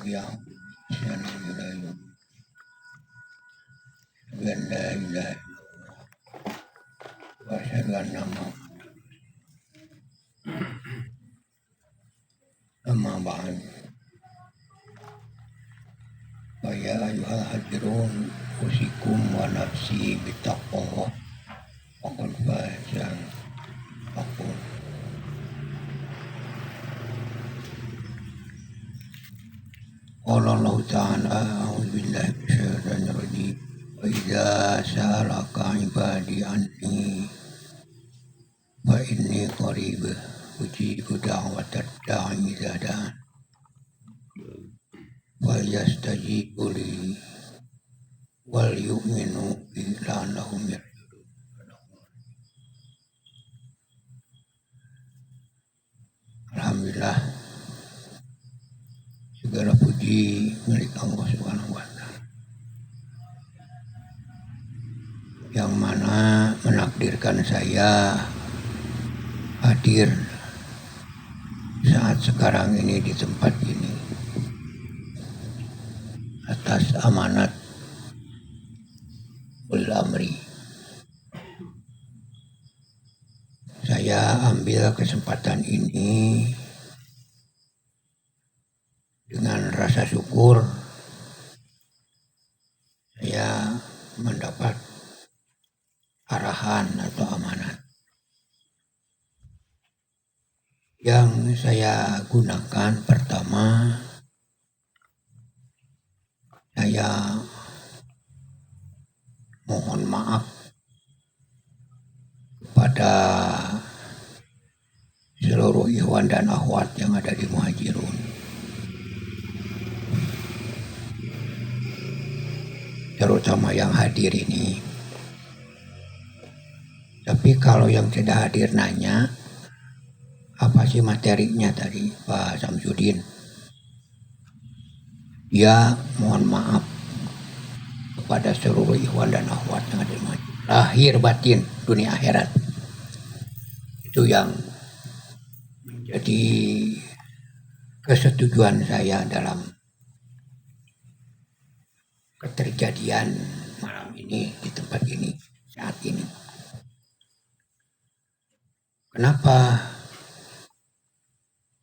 yang la ilaha illallah wa asyhadu anna Muhammadan amma ba'd. Wa ya ayyuhal hadirun usikum wa nafsi bittaqwallah faqad faza aqul. Qala Allah ta'ala a'udzu billahi minasyaitonir rajim. Wa idza sa'alaka 'ibadi anni fa inni qarib ujibu da'watad da'i idza da'an wal yastajibu li wal yu'minu bi la'allahum yarshudun. Alhamdulillah, segala puji milik Allah Subhanahu wa Ta'ala yang mana menakdirkan saya hadir saat sekarang ini di tempat ini atas amanat ulil amri. Saya ambil kesempatan ini dengan rasa syukur saya mendapat arahan atau amanat yang saya gunakan. Pertama, saya mohon maaf kepada seluruh ikhwan dan akhwat yang ada di Muhajirun. Terutama yang hadir ini. Tapi kalau yang tidak hadir nanya, apa sih materinya tadi Pak Samsudin? Ya, mohon maaf kepada seluruh ikhwan dan akhwat yang ada di Muhajirun. Lahir batin, dunia akhirat. Itu yang menjadi kesetujuan saya dalam keterjadian malam ini di tempat ini saat ini. Kenapa?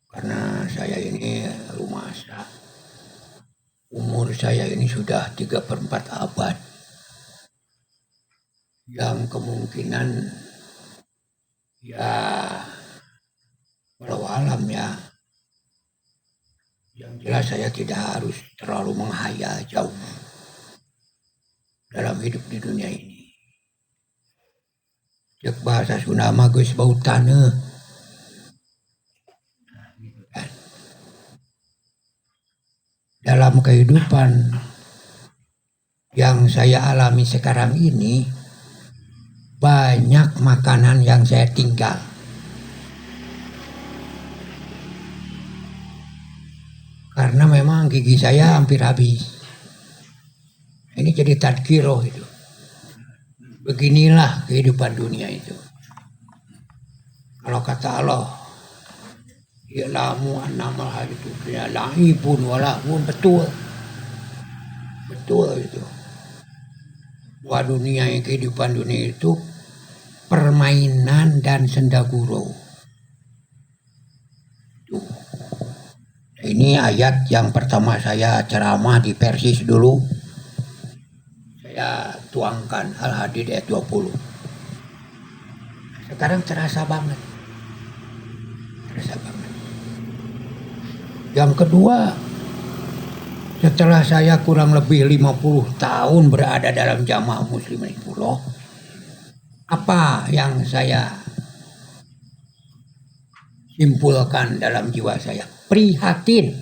Karena saya ini rumasa. Umur saya ini sudah 3/4 abad. Yang kemungkinan ya walau alam ya. Yang jelas saya tidak harus terlalu menghayal jauh dalam hidup di dunia ini. Cek bahasa Sunda mah geus bau taneuh. Dalam kehidupan yang saya alami sekarang ini, banyak makanan yang saya tinggal. Karena memang gigi saya hampir habis. Ini jadi tadkiroh itu. Beginilah kehidupan dunia itu. Kalau kata Allah, ya'lamu annamal hayatud dunya la'ibun wa lahwun, betul. Betul itu. Bahwa dunia yang kehidupan dunia itu permainan dan sendagurau. Tuh. Ini ayat yang pertama saya ceramah di Persis dulu. Saya tuangkan Al-Hadid ayat 20. Sekarang terasa banget. Terasa banget. Yang kedua, setelah saya kurang lebih 50 tahun berada dalam jamaah muslimin Hizbullah, apa yang saya simpulkan dalam jiwa saya? Prihatin.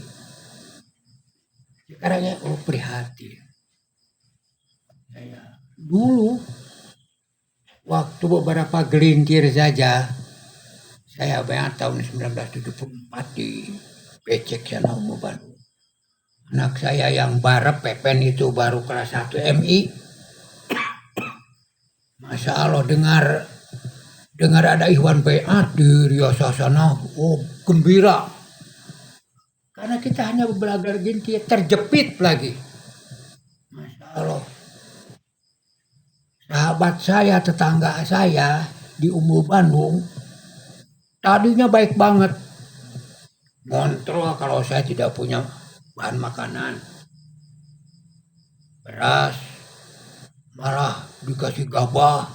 Sekarang ya, prihatin. Saya dulu waktu beberapa gelintir saja, saya bayar tahun 1974 di Becek sana Ungu Bandung. Anak saya yang barep pepen itu baru kelas 1 MI. Masya Allah, dengar ada Ikhwan Baiat di Riau sana, oh gembira. Karena kita hanya belajar gintir, terjepit lagi. Masya Allah. Sahabat saya, tetangga saya di Umur Bandung, tadinya baik banget. Ngontrol kalau saya tidak punya bahan makanan. Beras, malah dikasih gabah.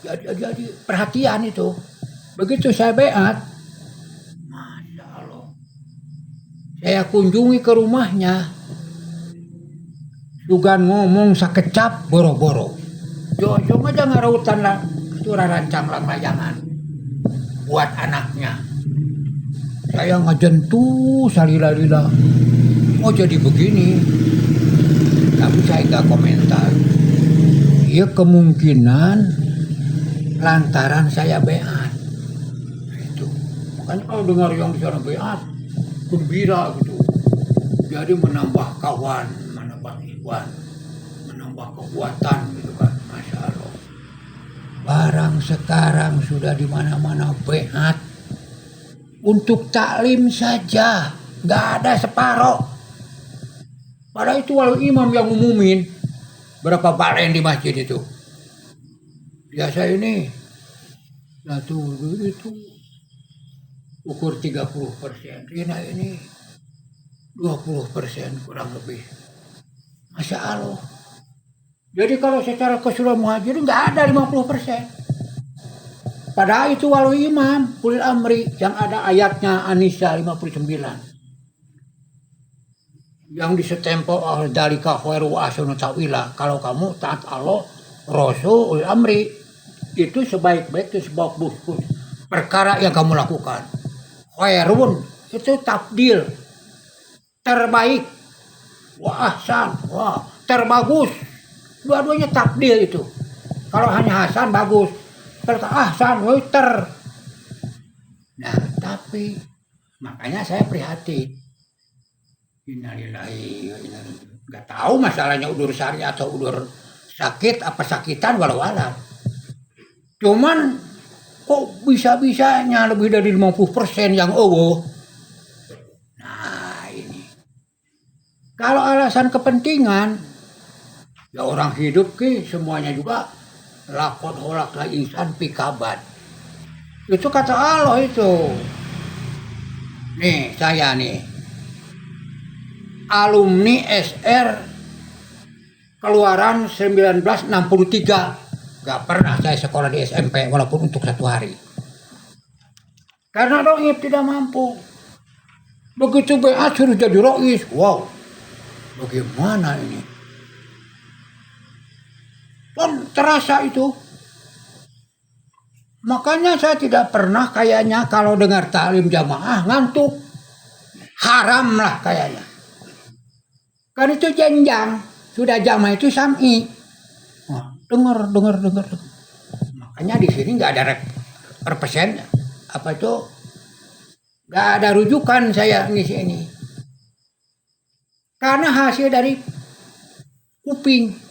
Jadi perhatian itu. Begitu saya beat, Masya Allah. Saya kunjungi ke rumahnya. Sugan ngomong sakecap boro-boro. Jom aja ngarautan lah. Itu rancang lang layangan. Buat anaknya. Saya ngejentuh salila-lila. Oh jadi begini. Tapi saya nggak komentar. Ya kemungkinan lantaran saya beat. Itu. Makanya kalau dengar yang di sana beat, gembira gitu. Jadi menambah kawan, menambah iwan, menambah kekuatan gitu kan. Masya Allah. Barang sekarang sudah di mana-mana beat. Untuk taklim saja, nggak ada separoh. Padahal itu walau imam yang umumin berapa balen di masjid itu. Biasa ini satu itu ukur 30%. Ini 20% kurang lebih. Masya Allah. Jadi kalau secara keseluruhan muhajirin nggak ada 50%. Padahal itu walau imam ulil amri yang ada ayatnya An-Nisa 59. Yang disetempel oleh dalika khairu wa ahsanu ta'wila. Kalau kamu taat Allah, Rasul, ulil amri, itu sebaik-baik itu sebagus perkara yang kamu lakukan. Khairun itu tabdil terbaik, wa ahsan, wah terbagus. Dua-duanya tabdil itu. Kalau hanya hasan bagus. Kalau ahsan ter. Nah, tapi makanya saya prihatin. Innalillahi wa inna ilaihi. Enggak tahu masalahnya udur sari atau udur sakit apa sakitan walau alam. Cuman kok bisa-bisanya lebih dari 50% yang Nah, ini. Kalau alasan kepentingan ya orang hidup semuanya juga lakon holak la insan pikabat. Itu kata Allah itu. Nih saya nih alumni SR keluaran 1963. Gak pernah saya sekolah di SMP walaupun untuk 1 hari. Karena roib tidak mampu. Begitu BA suruh jadi rois. Wow. Bagaimana ini? Pun terasa itu. Makanya saya tidak pernah kayaknya kalau dengar taklim jamaah ngantuk. Haram lah kayaknya. Kan itu jenjang. Sudah jamaah itu sam'i. Nah, dengar. Makanya di sini nggak ada perpesen. Apa itu? Nggak ada rujukan saya ngisi ini. Karena hasil dari kuping.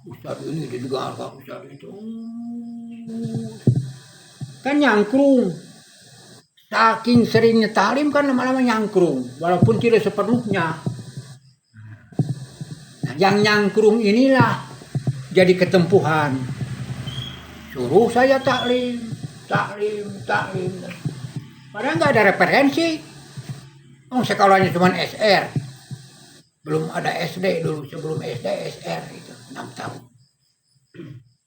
Ustaz ini didengar Pak Ustaz itu kan nyangkrung, saking seringnya taklim kan lama-lama nyangkrung walaupun tidak sepenuhnya. Nah, yang nyangkrung inilah jadi ketempuhan. Suruh saya taklim padahal nggak ada referensi. Sekolahnya cuma SR, belum ada SD dulu. Sebelum SD SR itu 6 tahun.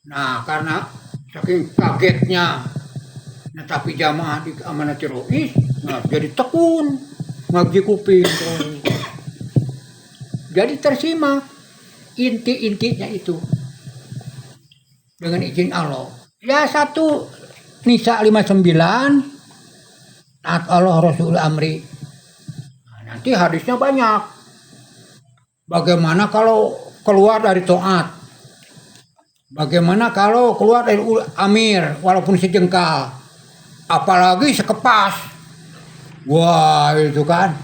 Nah, karena saking kagetnya, nah tapi jamaah di amanati rois, nah jadi tekun ngaji kuping. Jadi tersimak inti-intinya itu dengan izin Allah. Ya 1 Nisa 59 taat Allah Rasul amri. Nah, nanti hadisnya banyak. Bagaimana kalau keluar dari taat? Bagaimana kalau keluar dari amir walaupun sejengkal, apalagi sekepas, wah itu kan,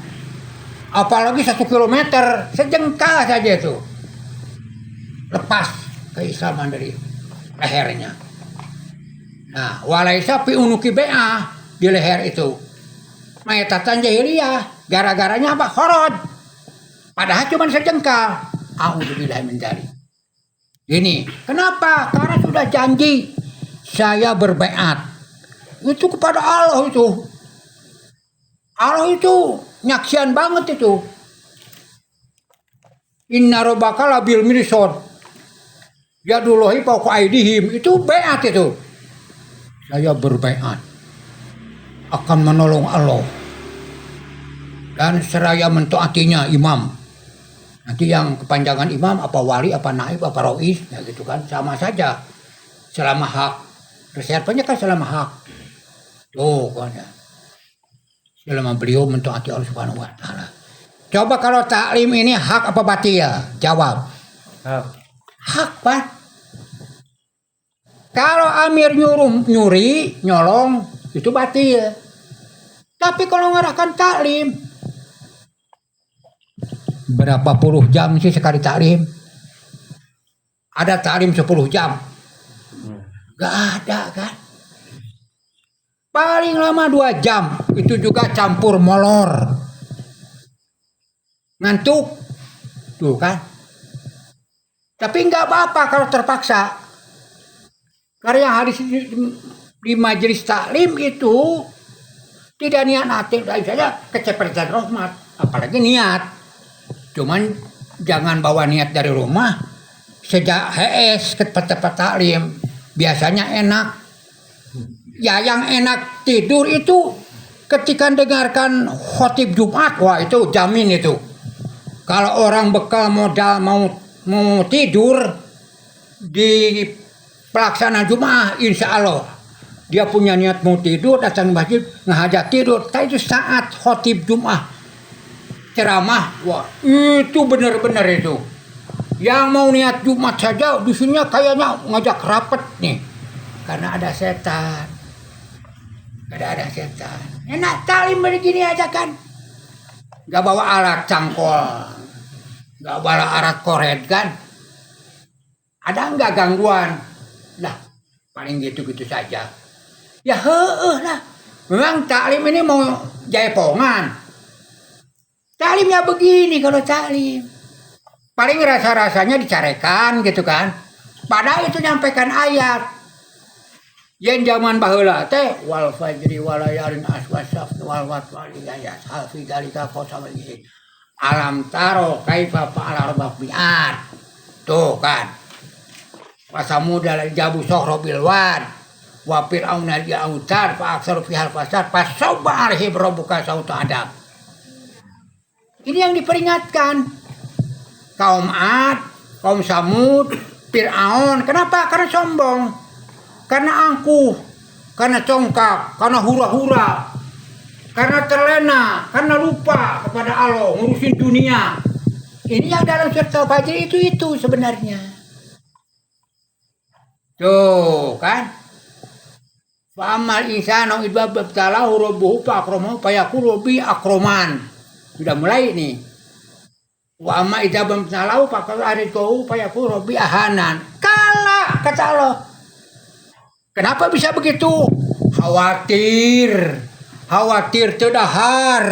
apalagi 1 kilometer sejengkal saja itu, lepas keislaman dari lehernya. Nah, walaisa fi unuki BA di leher itu, mayatatan jahiliyah. Gara-garanya apa? Horod. Padahal cuma sejengkal. A'udzubillahi min dzalik. Ini, kenapa? Karena sudah janji saya berbaiat. Itu kepada Allah itu. Allah itu nyaksian banget itu. Inna rabbaka labil mirsad. Yadullahi fawqa aydihim. Itu baiat itu. Saya berbaiat akan menolong Allah. Dan seraya mentaatinya imam. Nanti yang kepanjangan imam apa wali, apa naib, apa rois, ya gitu kan, sama saja. Selama hak, reservanya kan selama hak. Tuh kan ya. Selama beliau mentaati Allah Subhanahu wa taala. Coba kalau taklim ini hak apa batil? Jawab. Hak, Pak. Kalau amir nyuri, nyolong, itu batil. Tapi kalau ngarahkan taklim, berapa puluh jam sih sekali taklim? Ada taklim 10 jam? Gak ada kan? Paling lama 2 jam. Itu juga campur molor. Ngantuk. Tuh kan? Tapi gak apa-apa kalau terpaksa. Karena yang hadis di majelis taklim itu tidak niat nanti saja kecepretan rahmat. Apalagi niat. Cuman jangan bawa niat dari rumah. Sejak HS ke tempat taklim biasanya enak. Ya yang enak tidur itu ketika dengarkan khotib Jumat. Wah itu jamin itu. Kalau orang bekal modal mau tidur di pelaksanaan Jumat, insya Allah dia punya niat mau tidur, datang masjid ngajak tidur. Tapi itu saat khotib Jumat ceramah, wah itu benar-benar itu. Yang mau niat Jumat saja di sini kayaknya ngajak rapat nih, karena ada setan. Ada setan. Enak taklim begini aja kan? Gak bawa alat cangkol, gak bawa alat koret kan? Ada nggak gangguan? Lah paling gitu-gitu saja. Ya lah. Memang taklim ini mau jaipongan. Taklimnya begini kalau taklim. Paling rasa-rasanya dicarekan gitu kan. Padahal itu nyampaikan ayat. Yang zaman baheula teh wal fajri wal layalin aswasaf wal watwali ayat hal fi dzalika qasamul jin. Alam taro kaifa fa'ala rabbuk bi'ad. Tuh kan. Wasamudal jabu sohrobil wad. Wa fir'auna li'autar fa aksaru fihal fasad fa sabba alaihi rabbuka sauta adab. Ini yang diperingatkan. Kaum Ad, kaum Samud, Fir'aun. Kenapa? Karena sombong. Karena angkuh. Karena congkak. Karena hura-hura. Karena terlena. Karena lupa kepada Allah. Ngurusin dunia. Ini yang dalam surat Al-Fajr itu sebenarnya. Tuh kan. Fa'amal insanu idza babtalahu rabbuhu fa'akramahu fayaqulu bi akraman. Sudah mulai nih. Wa amma idza babtalahu faqad arituhu fayaqulu rabbi ahanan. Kalah kata Allah. Kenapa bisa begitu? Khawatir. Khawatir teu dahar.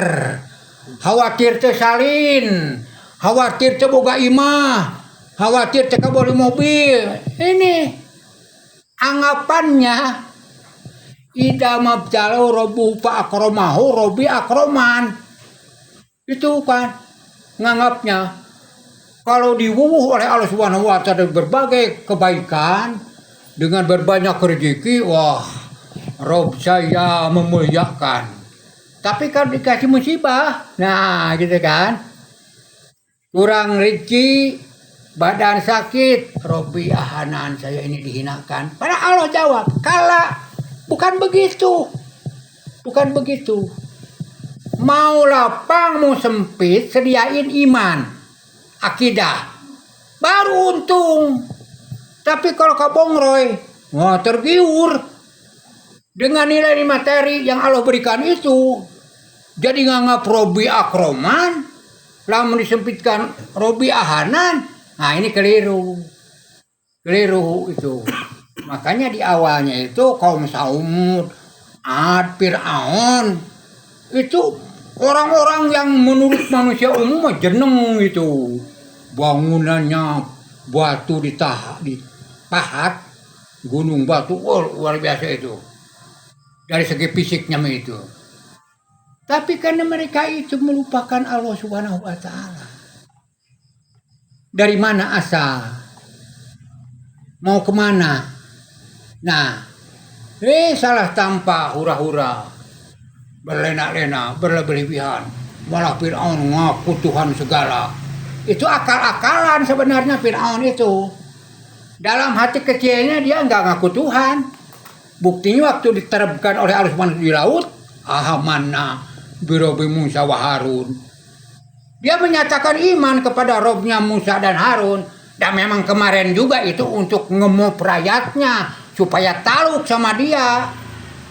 Khawatir teu salin. Khawatir teu boga imah. Khawatir teu kabeli mobil. Ini anggapannya idza mabtalahu rabbuhu fa akramahu rabbi akraman. Itu kan nganggapnya kalau diwuwuh oleh Allah Subhanahu wa taala berbagai kebaikan dengan berbanyak rezeki, wah, Rob saya memuliakan. Tapi kan dikasih musibah. Nah, gitu kan. Kurang rezeki, badan sakit, Robbi ahanan saya ini dihinakan. Padahal Allah jawab, "Kala, bukan begitu." Bukan begitu. Mau lapang, mau sempit, sediain iman, akidah, baru untung. Tapi kalau kabongroy, wah tergiur dengan nilai materi yang Allah berikan itu. Jadi nganggap Robi akroman, lalu disempitkan Robi ahanan. Nah ini keliru itu. Makanya di awalnya itu kaum Samud, Ad, Fir'aun, Itu orang-orang yang menurut manusia umum mah jeneng itu. Bangunannya batu dipahat, gunung batu, luar biasa itu. Dari segi fisiknya itu. Tapi karena mereka itu melupakan Allah Subhanahu wa taala. Dari mana asal? Mau kemana? Nah, salah tanpa hura-hura, berlena-lena, berlebihan, malah Fir'aun ngaku Tuhan segala. Itu akal-akalan sebenarnya Fir'aun itu. Dalam hati kecilnya dia nggak ngaku Tuhan. Buktinya waktu diterapkan oleh Allah Subhanahu di laut, amanna birobi Musa wa Harun. Dia menyatakan iman kepada Robnya Musa dan Harun. Dan memang kemarin juga itu untuk ngemop rakyatnya supaya taluk sama dia.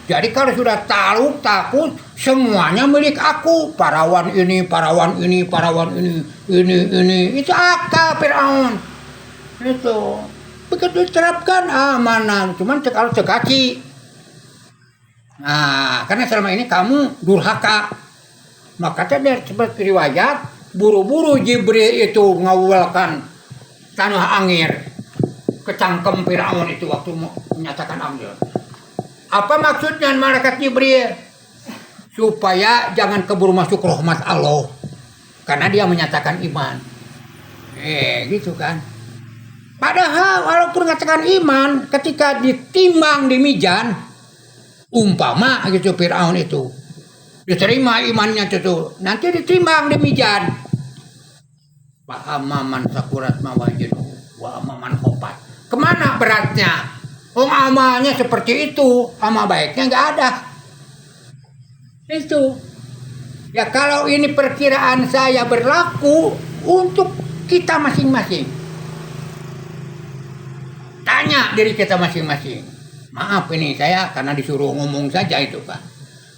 Jadi kalau sudah taluk, takut, semuanya milik aku. Parawan ini, parawan ini, parawan ini. Itu akal Fir'aun. Itu. Begitu diterapkan amanah. Cuman kalau sekaki. Nah, karena selama ini kamu durhaka. Maka dari seperti riwayat, buru-buru Jibril itu ngawalkan tanah angin ke cangkem Firaun itu waktu menyatakan ambil. Apa maksudnya malaikat Jibril? Supaya jangan keburu masuk rahmat Allah. Karena dia menyatakan iman. Gitu kan. Padahal walaupun mengatakan iman, ketika ditimbang di mizan, umpama gitu Firaun itu diterima imannya itu, nanti ditimbang di mizan. Wa amaman sakurat mawajin wa amaman khopat. Kemana beratnya? Amalnya seperti itu, amal baiknya nggak ada. Itu. Ya kalau ini perkiraan saya berlaku untuk kita masing-masing. Tanya diri kita masing-masing. Maaf ini saya karena disuruh ngomong saja itu Pak.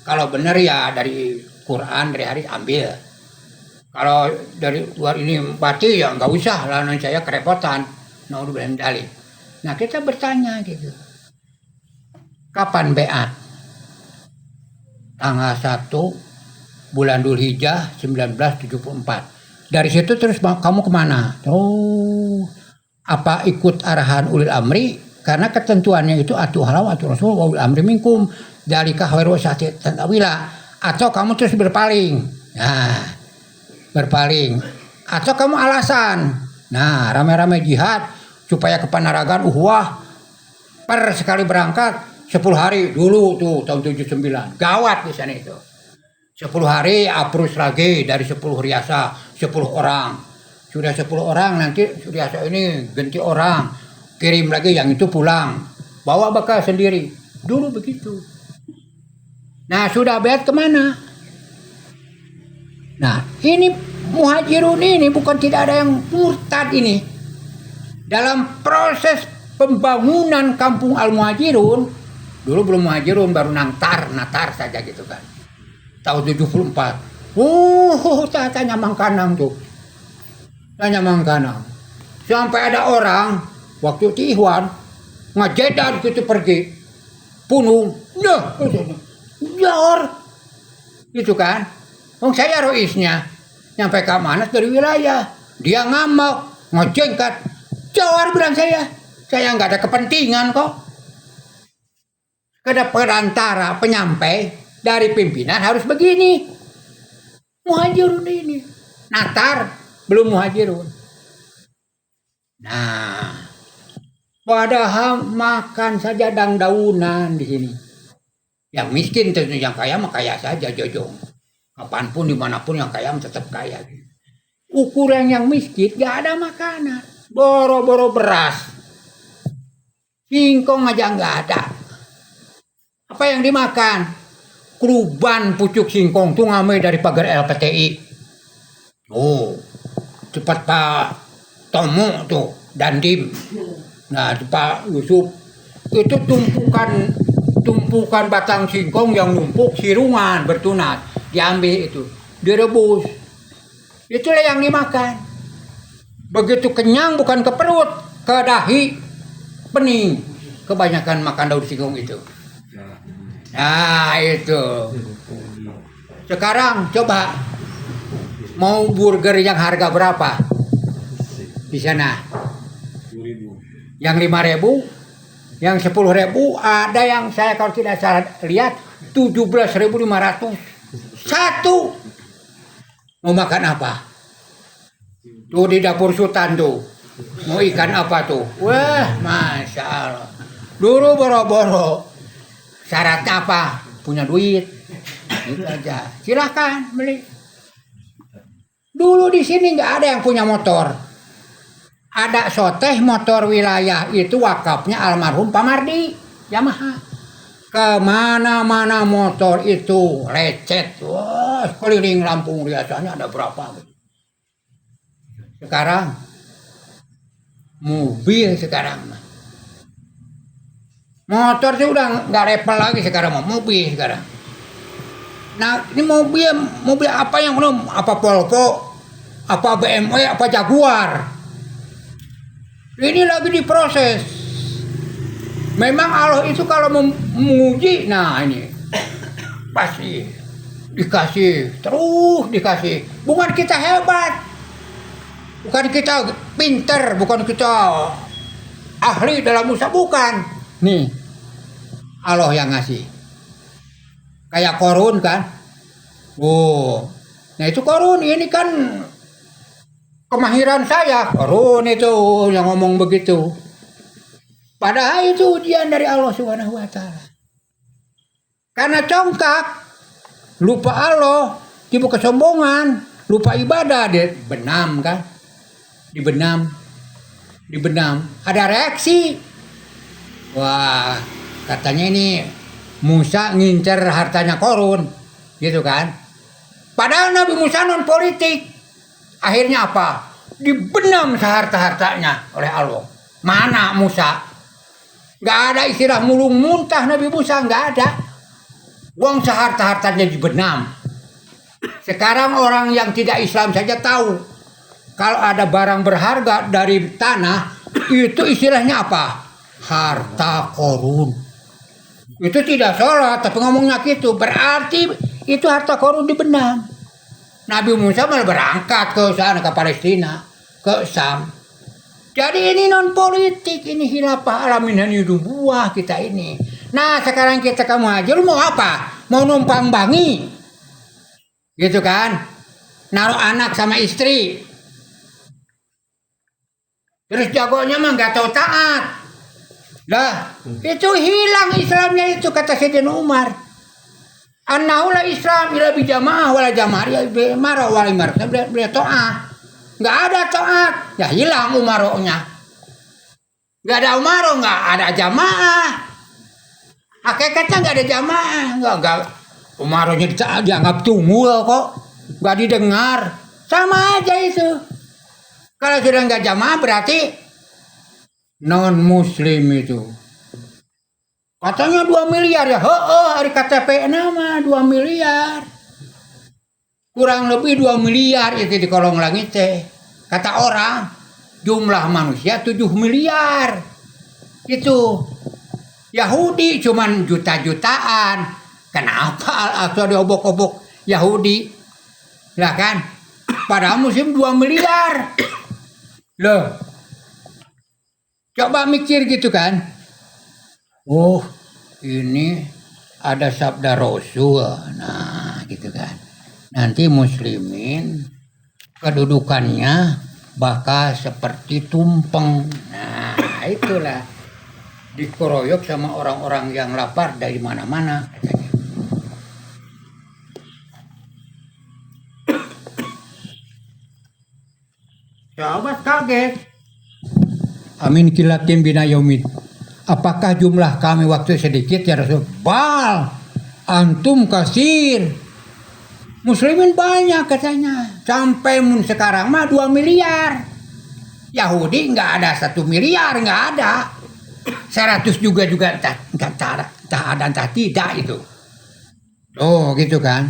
Kalau benar ya dari Quran dari hadis ambil. Kalau dari luar ini berarti ya nggak usah lah, nanti saya kerepotan. Naudzubillah dalil. Nah kita bertanya gitu. Kapan beat? Tanggal 1 bulan Dzulhijjah 1974. Dari situ terus kamu kemana? Oh, apa ikut arahan ulil amri? Karena ketentuannya itu atu halam atu rasul wa ulil amri minkum. Dalika khairu syati tantawila. Atau kamu terus berpaling. Nah. Berpaling atau kamu alasan rame-rame jihad supaya kepanaragan per sekali berangkat 10 hari dulu tuh tahun 79 gawat di sana itu 10 hari aprus lagi dari 10 riasa 10 orang sudah 10 orang nanti riasa ini ganti orang kirim lagi yang itu pulang bawa bekal sendiri dulu begitu. Nah sudah beat kemana? Nah, ini muhajirun ini bukan tidak ada yang murtad ini. Dalam proses pembangunan kampung Al-Muhajirun, dulu belum muhajirun, baru natar saja gitu kan. Tahun 74. Tanya Mangkanang tuh. Tanya Mangkanang. Sampai ada orang, waktu di Ikhwan, ngajedar gitu pergi. Punung. Jor. Gitu kan. Saya roisnya nyampe ke Manas dari wilayah, dia ngambek, ngejengkat, jawar bilang saya nggak ada kepentingan kok. Ada perantara penyampai dari pimpinan harus begini. Muhajirun ini, natar belum muhajirun. Nah, padahal makan saja daunan di sini. Yang miskin tentu yang kaya mah kaya saja jojong. Kapanpun dimanapun yang kaya tetap kaya. Ukuran yang miskin gak ada makanan. Boro-boro beras. Singkong aja gak ada. Apa yang dimakan? Keruban pucuk singkong tuh ngambil dari pagar LPTI. Oh, cepat Pak Tomo tuh, Dandim. Nah, Pak Yusuf itu tumpukan batang singkong yang numpuk sirungan bertunat. Diambil itu, direbus. Itulah yang dimakan. Begitu kenyang bukan ke perut, ke dahi, pening. Kebanyakan makan daun singkong itu. Nah itu. Sekarang coba mau burger yang harga berapa di sana? Yang 5.000, yang 10.000, ada yang saya kalau tidak salah lihat 17.500 satu. Mau makan apa? Tuh di dapur Sultan tuh. Mau ikan apa tuh? Wah, Masya Allah. Dulu boro-boro. Syarat apa? Punya duit. Itu aja. Silahkan beli. Dulu di sini nggak ada yang punya motor. Ada soteh motor wilayah itu wakafnya almarhum Pak Mardi Yamaha. Kemana-mana motor itu lecet. Wah, keliling Lampung biasanya ada berapa? Sekarang mobil sekarang. Motor sih udah nggak level lagi sekarang, mobil sekarang. Nah ini mobil apa yang belum? Apa Volvo, apa BMW, apa Jaguar? Ini lagi diproses. Memang Allah itu kalau menguji, nah ini pasti dikasih, terus dikasih. Bukan kita hebat, bukan kita pinter, bukan kita ahli dalam usaha, bukan. Nih, Allah yang ngasih. Kayak korun kan. Oh, nah itu korun, ini kan kemahiran saya. Korun itu yang ngomong begitu. Padahal itu ujian dari Allah Subhanahu wa Ta'ala. Karena congkak, lupa Allah, tiba kesombongan, lupa ibadah, dia benam kan. Dibenam. Ada reaksi. Wah, katanya ini Musa ngincer hartanya Korun, gitu kan. Padahal Nabi Musa non politik. Akhirnya apa? Dibenam seharta-hartanya oleh Allah. Mana Musa? Gak ada istilah mulung muntah Nabi Musa, gak ada. Uang seharta-hartanya dibenam. Sekarang orang yang tidak Islam saja tahu. Kalau ada barang berharga dari tanah, itu istilahnya apa? Harta korun. Itu tidak sholat, tapi ngomongnya gitu. Berarti itu harta korun dibenam. Nabi Musa malah berangkat ke sana, ke Palestina, ke Sam. Jadi ini non politik, ini khilafah alamin buah kita ini. Nah sekarang kita kamu aja, lu mau apa? Mau numpang bangi, gitu kan? Naruh anak sama istri, terus jagonya mah nggak tahu taat. Lah itu hilang Islamnya itu, kata Sayyidina Umar. Annaula Islam ila bijamaah wala jamaah ya mara wala mar. Beliau taat. Nggak ada taat, ya hilang umarohnya. Nggak ada umaroh, nggak ada jamaah. Hakikatnya nggak ada jamaah, nggak umarohnya dianggap tunggul kok, nggak didengar, sama aja itu. Kalau sudah nggak jamaah berarti non Muslim itu. Katanya 2 miliar ya, hari KTP nama 2 miliar. Kurang lebih 2 miliar itu di kolong langit teh. Kata orang, jumlah manusia 7 miliar. Itu. Yahudi cuman juta-jutaan. Kenapa Al-Aqsa diobok-obok Yahudi? Lah kan? Padahal Muslim 2 miliar. Loh. Coba mikir gitu kan. Oh, ini ada sabda Rasul. Nah, gitu kan. Nanti muslimin kedudukannya bakal seperti tumpeng. Nah itulah dikeroyok sama orang-orang yang lapar dari mana-mana. Sahabat kaget. Amin kilatin bina yaumid. Apakah jumlah kami waktu sedikit ya Rasul? Bal antum kasir. Muslimin banyak katanya. Sampai sekarang mah 2 miliar. Yahudi nggak ada 1 miliar, nggak ada. 100 juga tak ada, tak tidak itu. Oh gitu kan.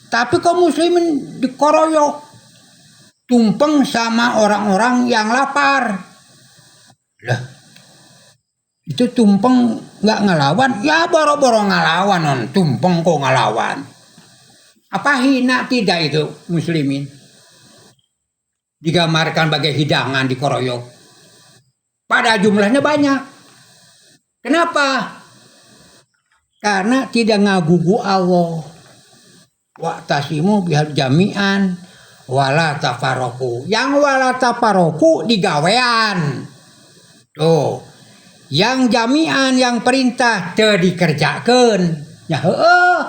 Tapi kok muslimin dikoroyok, tumpeng sama orang-orang yang lapar. Lah, itu tumpeng nggak ngelawan? Ya boro-boro ngelawan, non tumpeng kok ngelawan. Apa hina tidak itu muslimin? Digambarkan bagai hidangan dikoroyok. Pada jumlahnya banyak. Kenapa? Karena tidak ngagugu Allah. Wa'tasimu bihal jami'an wala tafaroku. Yang wala tafaroku digawean. Tuh. Yang jami'an yang perintah teu dikerjakeun. Ya heueuh.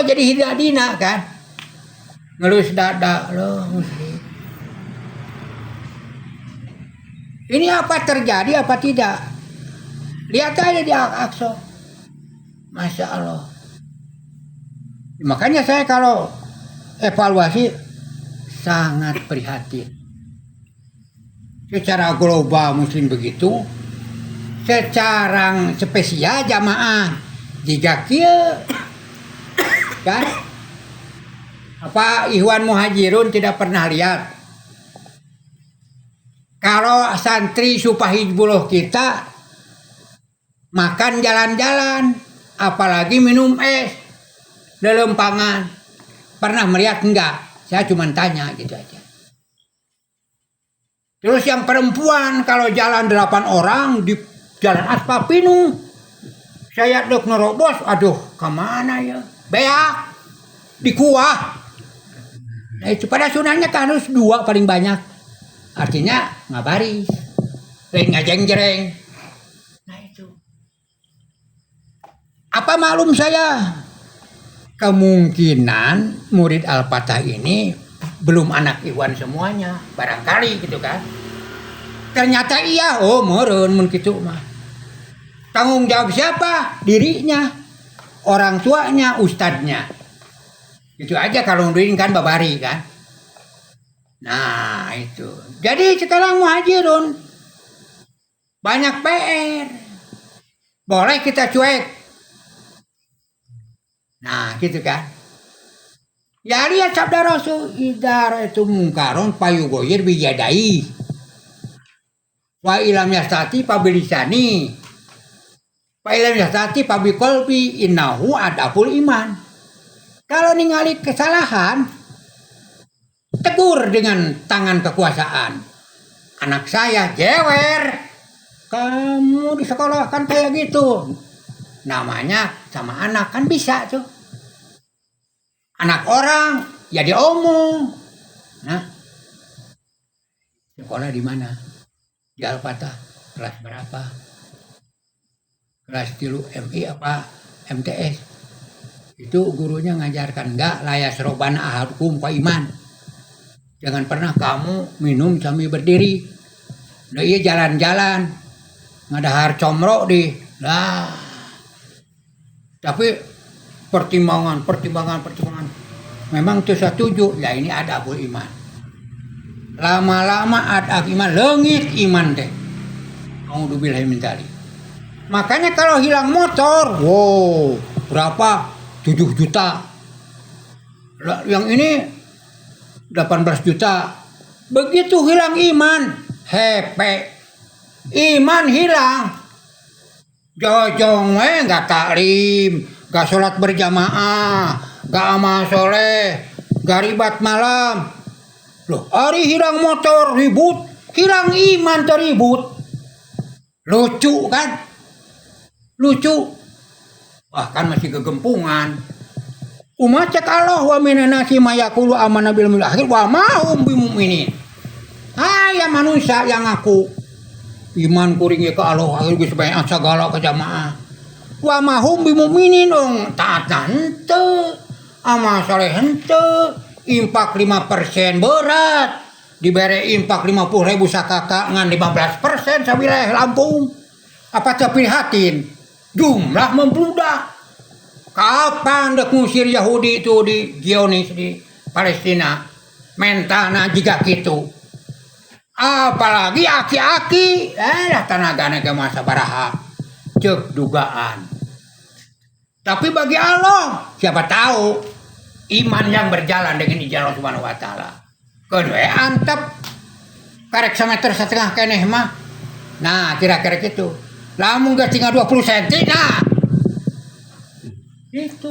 Jadi tidak dina kan. Ngelus dada loh muslim. Ini apa terjadi apa tidak? Lihat aja di Al-Aqsa. Masya Allah. Makanya saya kalau evaluasi sangat prihatin. Secara global muslim begitu. Secara spesial jamaah. Jika kieu kan? Apa Ikhwan Muhajirun tidak pernah lihat? Kalau santri Supahizbullah kita makan jalan-jalan, apalagi minum es, lelempangan. Pernah melihat enggak? Saya cuma tanya gitu aja. Terus yang perempuan kalau jalan 8 orang di jalan aspal penuh. Saya dok nerobos, aduh kemana ya? Beak di kuah. Nah itu pada sunahnya kan harus 2 paling banyak. Artinya ngabaris, lain ngajeng-jereng. Nah itu. Apa maklum saya? Kemungkinan murid Al-Fatah ini belum anak Ikhwan semuanya, barangkali gitu kan. Ternyata iya, oh meureun mun kitu mah. Tanggung jawab siapa? Dirinya, orang tuanya, ustadznya. Itu aja kalau muridin kan babari kan. Nah itu. Jadi sekarang Muhajirun banyak PR. Boleh kita cuek. Nah gitu kan. Ya lihat sabda Rasul. Idara itu mungkaron payugoyir bijadai. Wa ilam yastati pabilisani. Wa ilam yastati pabikolbi innahu adabul iman. Kalau ningali kesalahan, tegur dengan tangan kekuasaan. Anak saya jewer. Kamu di sekolah kan kayak gitu. Namanya sama anak kan bisa tuh. Anak orang ya diomong. Nah, sekolah di mana? Di Al-Fatah. Kelas berapa? Kelas 3 MI apa MTS? Itu gurunya ngajarkan enggak layas robana ahadukum fa iman. Jangan pernah kamu minum sambil berdiri. Nah iya jalan-jalan. Ngadahar comro di. Lah. Tapi pertimbangan. Memang itu setuju. Ya ini ada abul iman. Lama-lama ada iman. Leungit iman teh. A'udzubillahi min dzalik. Makanya kalau hilang motor. Wow. Berapa? 7 juta. Yang ini 18 juta. Begitu hilang iman, hepe. Iman hilang. Jojong enggak taklim, enggak sholat berjamaah, enggak amal soleh, enggak ribat malam. Loh, hari hilang motor ribut, hilang iman teribut. Lucu kan? Lucu. Wah kan masih kegempungan. Umat cek Allah wa minan nasi mayaqulu amanna bil akhir wa ma hum bimumin. Ya manusia yang ngaku iman kuring ke Allah akhir geus bae segala ke jamaah. Wa ma hum bimumin dong taat henteu, amal saleh henteu, impak 5% berat. Dibere impak 50.000 sakaka ngan 15% sawilayah Lampung. Apa teu prihatin? Jumlah membludak. Kapan dek ngusir Yahudi itu di Zionis di Palestina? Mentana jika gitu. Apalagi aki-aki. Lah tanagana ke masa baraha. Cek dugaan. Tapi bagi Allah, siapa tahu iman yang berjalan dengan izin Allah Subhanahu wa taala. Kedua antep karek sameter setengah keneh mah. Nah, kira-kira gitu. Lamun gak tinggal 20 cm, nah itu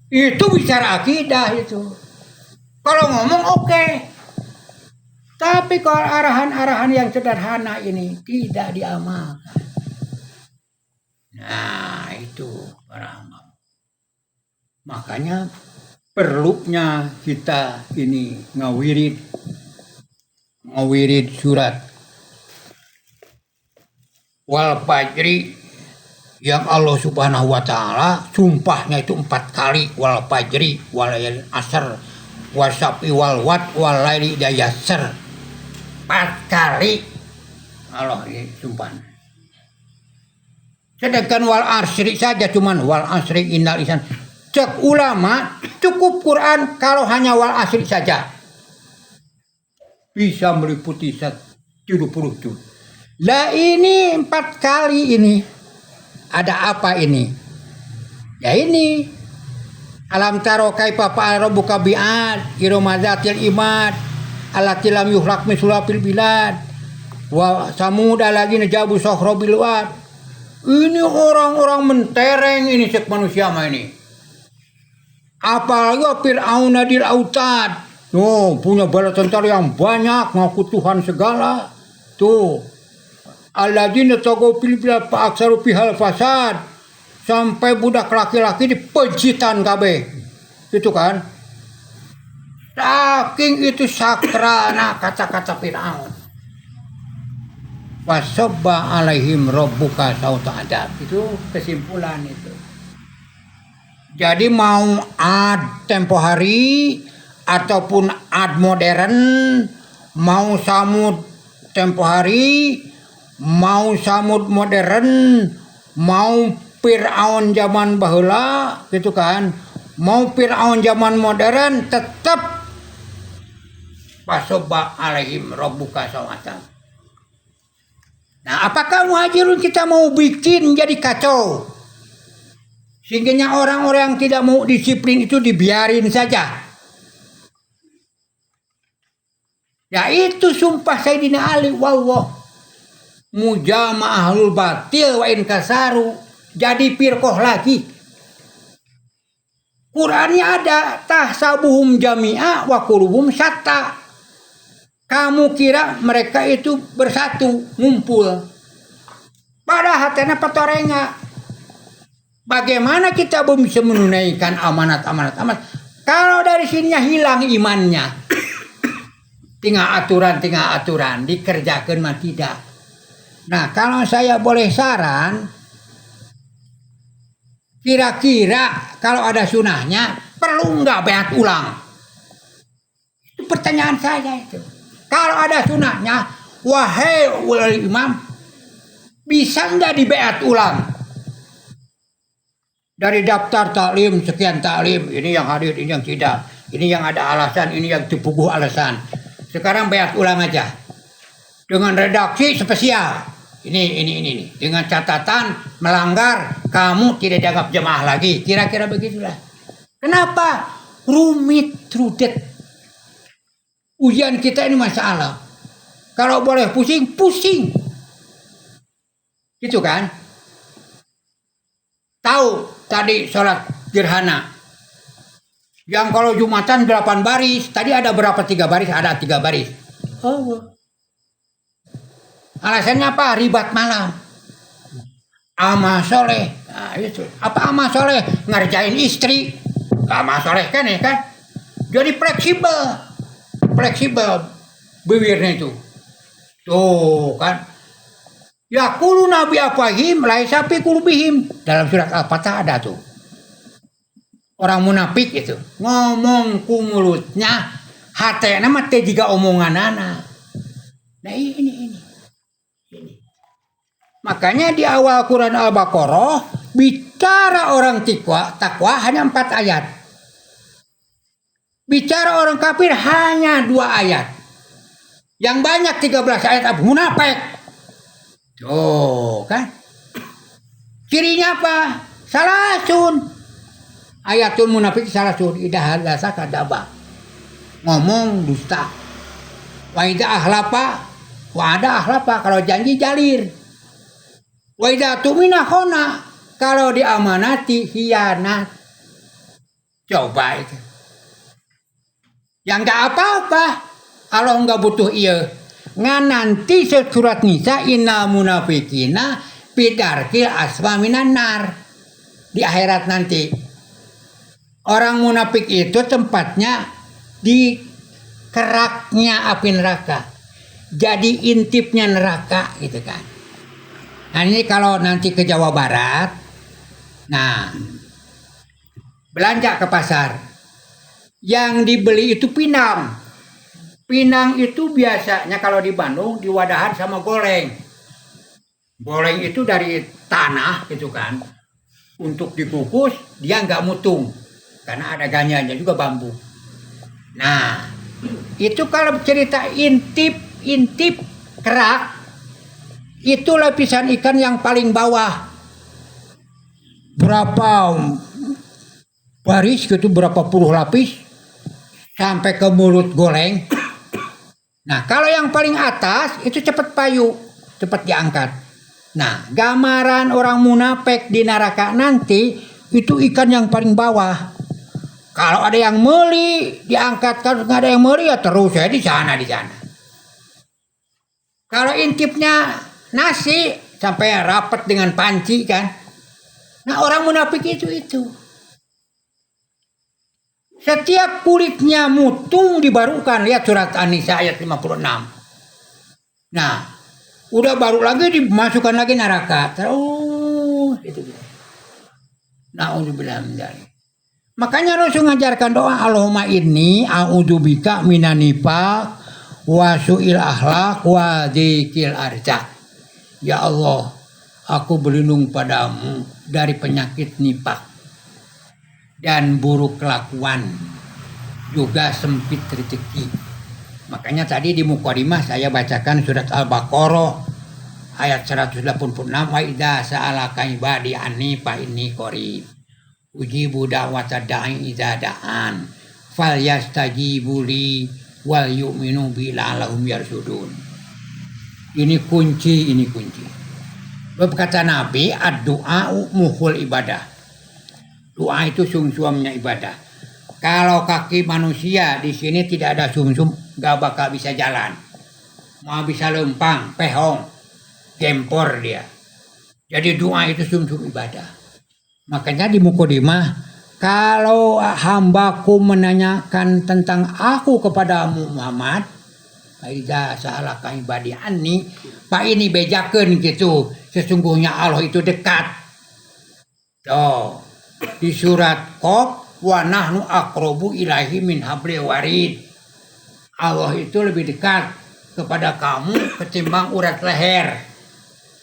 Itu bicara akidah itu. Kalau ngomong oke. Tapi kalau arahan-arahan yang sederhana ini tidak diamalkan. Nah itu para hamba. Makanya perlunya kita ini ngawirid surat wal fajri yang Allah Subhanahu wa taala sumpahnya itu 4 kali, wal fajri wal asr wasafi wal wat wal laili dayasr. 4 kali Allah ini sumpahnya. Sedangkan wal asri saja cuman wal asri innal insan. Cek ulama cukup Quran kalau hanya wal asri saja bisa meliputi 70 juz. Lah ini 4 kali ini ada apa ini? Ya ini alam taro kaifa fa'ala rabbuka bi'ad iromazatil imad allati lam yuhlaq misluha fil bilad wa samud alladzina jabu sokhra bil wad. Ini orang-orang mentereng ini cek manusia mah ini. Apalagi Fir'aun nadil autad. Oh, punya bala tentara yang banyak, ngaku Tuhan segala. Tuh. Alladzina tagaw fil bilad fa aksaru fihal fasad. Sampai budak laki-laki dipejitan kabeh. Itu kan. Saking itu sakrana kata-kata Fir'aun. Wasabba alaihim rabbuka sauta adab. Itu kesimpulan itu. Jadi mau ad tempo hari ataupun ad modern, mau samud tempo hari, mau samud modern, mau Fir'aun zaman baheula gitu kan. Mau Fir'aun zaman modern tetap wasabba alaihim rabbuka sauta. Nah, apakah muhajirun kita mau bikin jadi kacau? Sehingga orang-orang yang tidak mau disiplin itu dibiarin saja. Ya itu sumpah Sayyidina Ali, wallah mujama ahlul batil wa in kasaru, jadi firqah lagi. Qurannya ada tahsabuhum jami'a wa qulubuhum syatta. Kamu kira mereka itu bersatu, ngumpul. Padahal hatena patorenga. Bagaimana kita bisa menunaikan amanat kalau dari sininya hilang imannya? Tinggal aturan dikerjakan mah tidak. Nah, kalau saya boleh saran, kira-kira kalau ada sunahnya perlu nggak beat ulang? Itu pertanyaan saya itu. Kalau ada sunahnya, wahai ulil imam, bisa nggak dibeat ulang? Dari daftar taklim, sekian taklim, ini yang hadir, ini yang tidak. Ini yang ada alasan, ini yang dipuguh alasan. Sekarang beat ulang aja. Dengan redaksi spesial. Ini. Dengan catatan melanggar, kamu tidak dianggap jemaah lagi. Kira-kira begitulah. Kenapa? Rumit, rudet. Ujian kita ini masalah. Kalau boleh pusing. Gitu kan? Tahu tadi sholat gerhana. Yang kalau Jumatan 8 baris. Tadi ada berapa 3 baris? Ada 3 baris. Oh. Alasannya apa? Ribat malam. Amal soleh. Nah, itu. Apa amal soleh? Ngerjain istri. Amal soleh kan ya kan? Jadi fleksibel bibirnya itu. Tuh kan. Ya kulu nabi afahim laisa fi qulubihim. Dalam surat Al-Fatah ada tuh. Orang munafik itu ngomong ku mulutnya, hatena mah teh jiga omonganana. Nah ini. Makanya di awal Quran Al-Baqarah bicara orang takwa hanya 4 ayat. Bicara orang kafir hanya 2 ayat. Yang banyak 13 ayat apa? Munafik. Tuh kan. Cirinya apa? Salasun. Ayatul munafik salasun. Idah hadasa kadaba. Ngomong dusta. Wa idza ahlapa wa ada ahlapa. Kalau janji jalir. Wa idza tumina khona. Kalau diamanati hianat. Coba itu. Yang nggak apa-apa. Allah nggak butuh iya. Ngan nanti surat Nisa innal munafiqina fidarkil aswa minan nar. Di akhirat nanti. Orang munafik itu tempatnya di keraknya api neraka. Jadi intipnya neraka gitu kan. Nah ini kalau nanti ke Jawa Barat. Nah belanja ke pasar. Yang dibeli itu pinang. Pinang itu biasanya kalau di Bandung diwadahan sama goleng. Goleng itu dari tanah gitu kan. Untuk dikukus dia nggak mutung. Karena ada ganyanya juga bambu. Nah itu kalau cerita intip kerak. Itu lapisan ikan yang paling bawah. Berapa baris gitu, berapa puluh lapis. Sampai ke mulut goleng. Nah kalau yang paling atas itu cepat payu, cepat diangkat. Nah gambaran orang munafik di neraka nanti itu ikan yang paling bawah. Kalau ada yang meli diangkat, kalau nggak ada yang meli ya terus saya di sana. Kalau intipnya nasi sampai rapat dengan panci kan. Nah orang munafik itu. Setiap kulitnya mutung dibarukan. Lihat surat An-Nisa ayat 56. Nah, udah baru lagi dimasukkan lagi neraka. Terus itu. Na'udzubillah min dzalik. Makanya Rasul ngajarkan doa Allahumma inni a'udzubika minan nifaq wa su'il akhlaq wa dzikil arzak. Ya Allah, aku berlindung padamu dari penyakit nifaq dan buruk kelakuan, juga sempit rezeki. Makanya tadi di mukadimah saya bacakan surat Al-Baqarah ayat 186, wa idza sa'alaka ibadi anni fa inni qarib ujibu da'wata da'i idza da'an falyastajibu li wal yu'minu bi la'allahum yarsudun. Ini kunci. Berkata Nabi, ad-du'a muhul ibadah. Doa itu sumsumnya ibadah. Kalau kaki manusia di sini tidak ada sumsum, gak bakal bisa jalan. Mau bisa lempang, pehong, gempor dia. Jadi doa itu sumsum ibadah. Makanya di mukadimah, kalau hambaku menanyakan tentang aku kepadamu Muhammad, Aiza sa'alaka ibadi anni, Pak ini bejakeun gitu. Sesungguhnya Allah itu dekat. Tuh. Di surat Qaf wa nahnu aqrabu ilaihi min hablil warid. Allah itu lebih dekat kepada kamu ketimbang urat leher.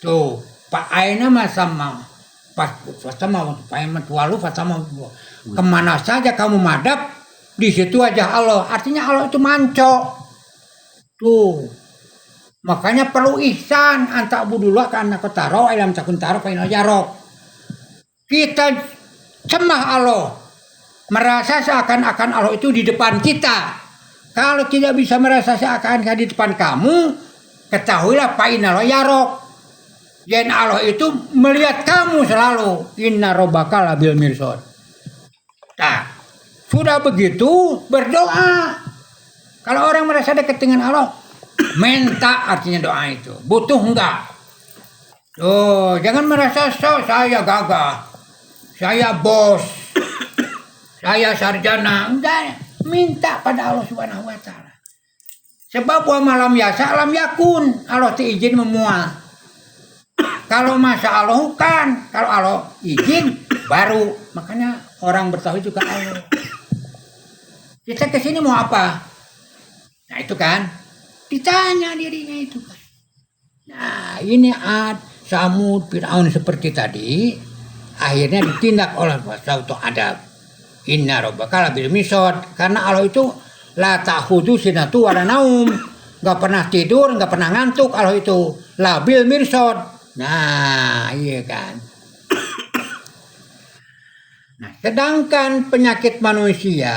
Tuh, Pak aina masama pas sama walu fasama. Kemana saja kamu madap, di situ aja Allah. Artinya Allah itu manco. Tuh. Makanya perlu ihsan anta budullah ka annaka taro ilam takun taro fa inna yarok. Kita sembah Allah, merasa seakan-akan Allah itu di depan kita. Kalau tidak bisa merasa seakan-akan di depan kamu, ketahuilah fa inna yarok. Yen Allah itu melihat kamu selalu. Inna rabbaka labil mirsad. Nah, sudah begitu berdoa. Kalau orang merasa dekat dengan Allah, minta artinya doa itu. Butuh enggak? Oh, jangan merasa saya gagah. Saya bos, saya sarjana, enggak, minta pada Allah Subhanahu wa taala. Sebab wa malam yasa alam yakun, Allah izin memual. Kalau masa Allah kan, kalau Allah izin baru. Makanya orang bertauhid juga Allah. Kita kesini mau apa? Nah itu kan, ditanya dirinya itu kan. Nah ini Ad, Samud, Fir'aun seperti tadi. Akhirnya ditindak oleh suatu adab. Inna rabbaka labil mirsad. Karena Allah itu la ta'khudhu sinatu wa la naum. Enggak pernah tidur, enggak pernah ngantuk Allah itu. Labil mirsad. Nah, iya kan. Nah, sedangkan penyakit manusia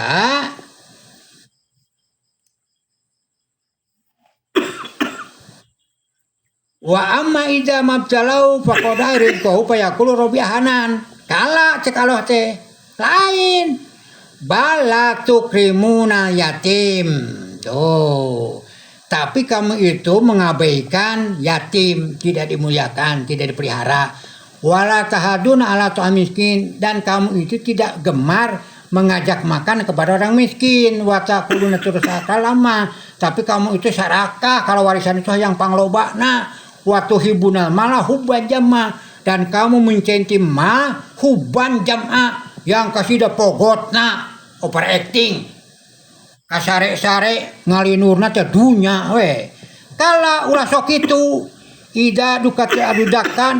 wa amma idza mabtalau faqad rizqahu fa yaqulu rabbi hanan. Kala cek Allah teh lain. Bala tukrimuna yatim. Tuh. Tapi kamu itu mengabaikan yatim, tidak dimuliakan, tidak dipelihara. Wala tahaduna ala tu'am miskin, dan kamu itu tidak gemar mengajak makan kepada orang miskin. Wa taquluna turusaka lama, tapi kamu itu sarakah kalau warisan itu yang panglobana. Wa tuhibunal mala hubban jamma, dan kamu mencintai ma hubban jam'a, yang kasih da pogotna overacting kasare-sare ngalinurna teh dunya we. Kala ulah sok itu ida dukati adu daka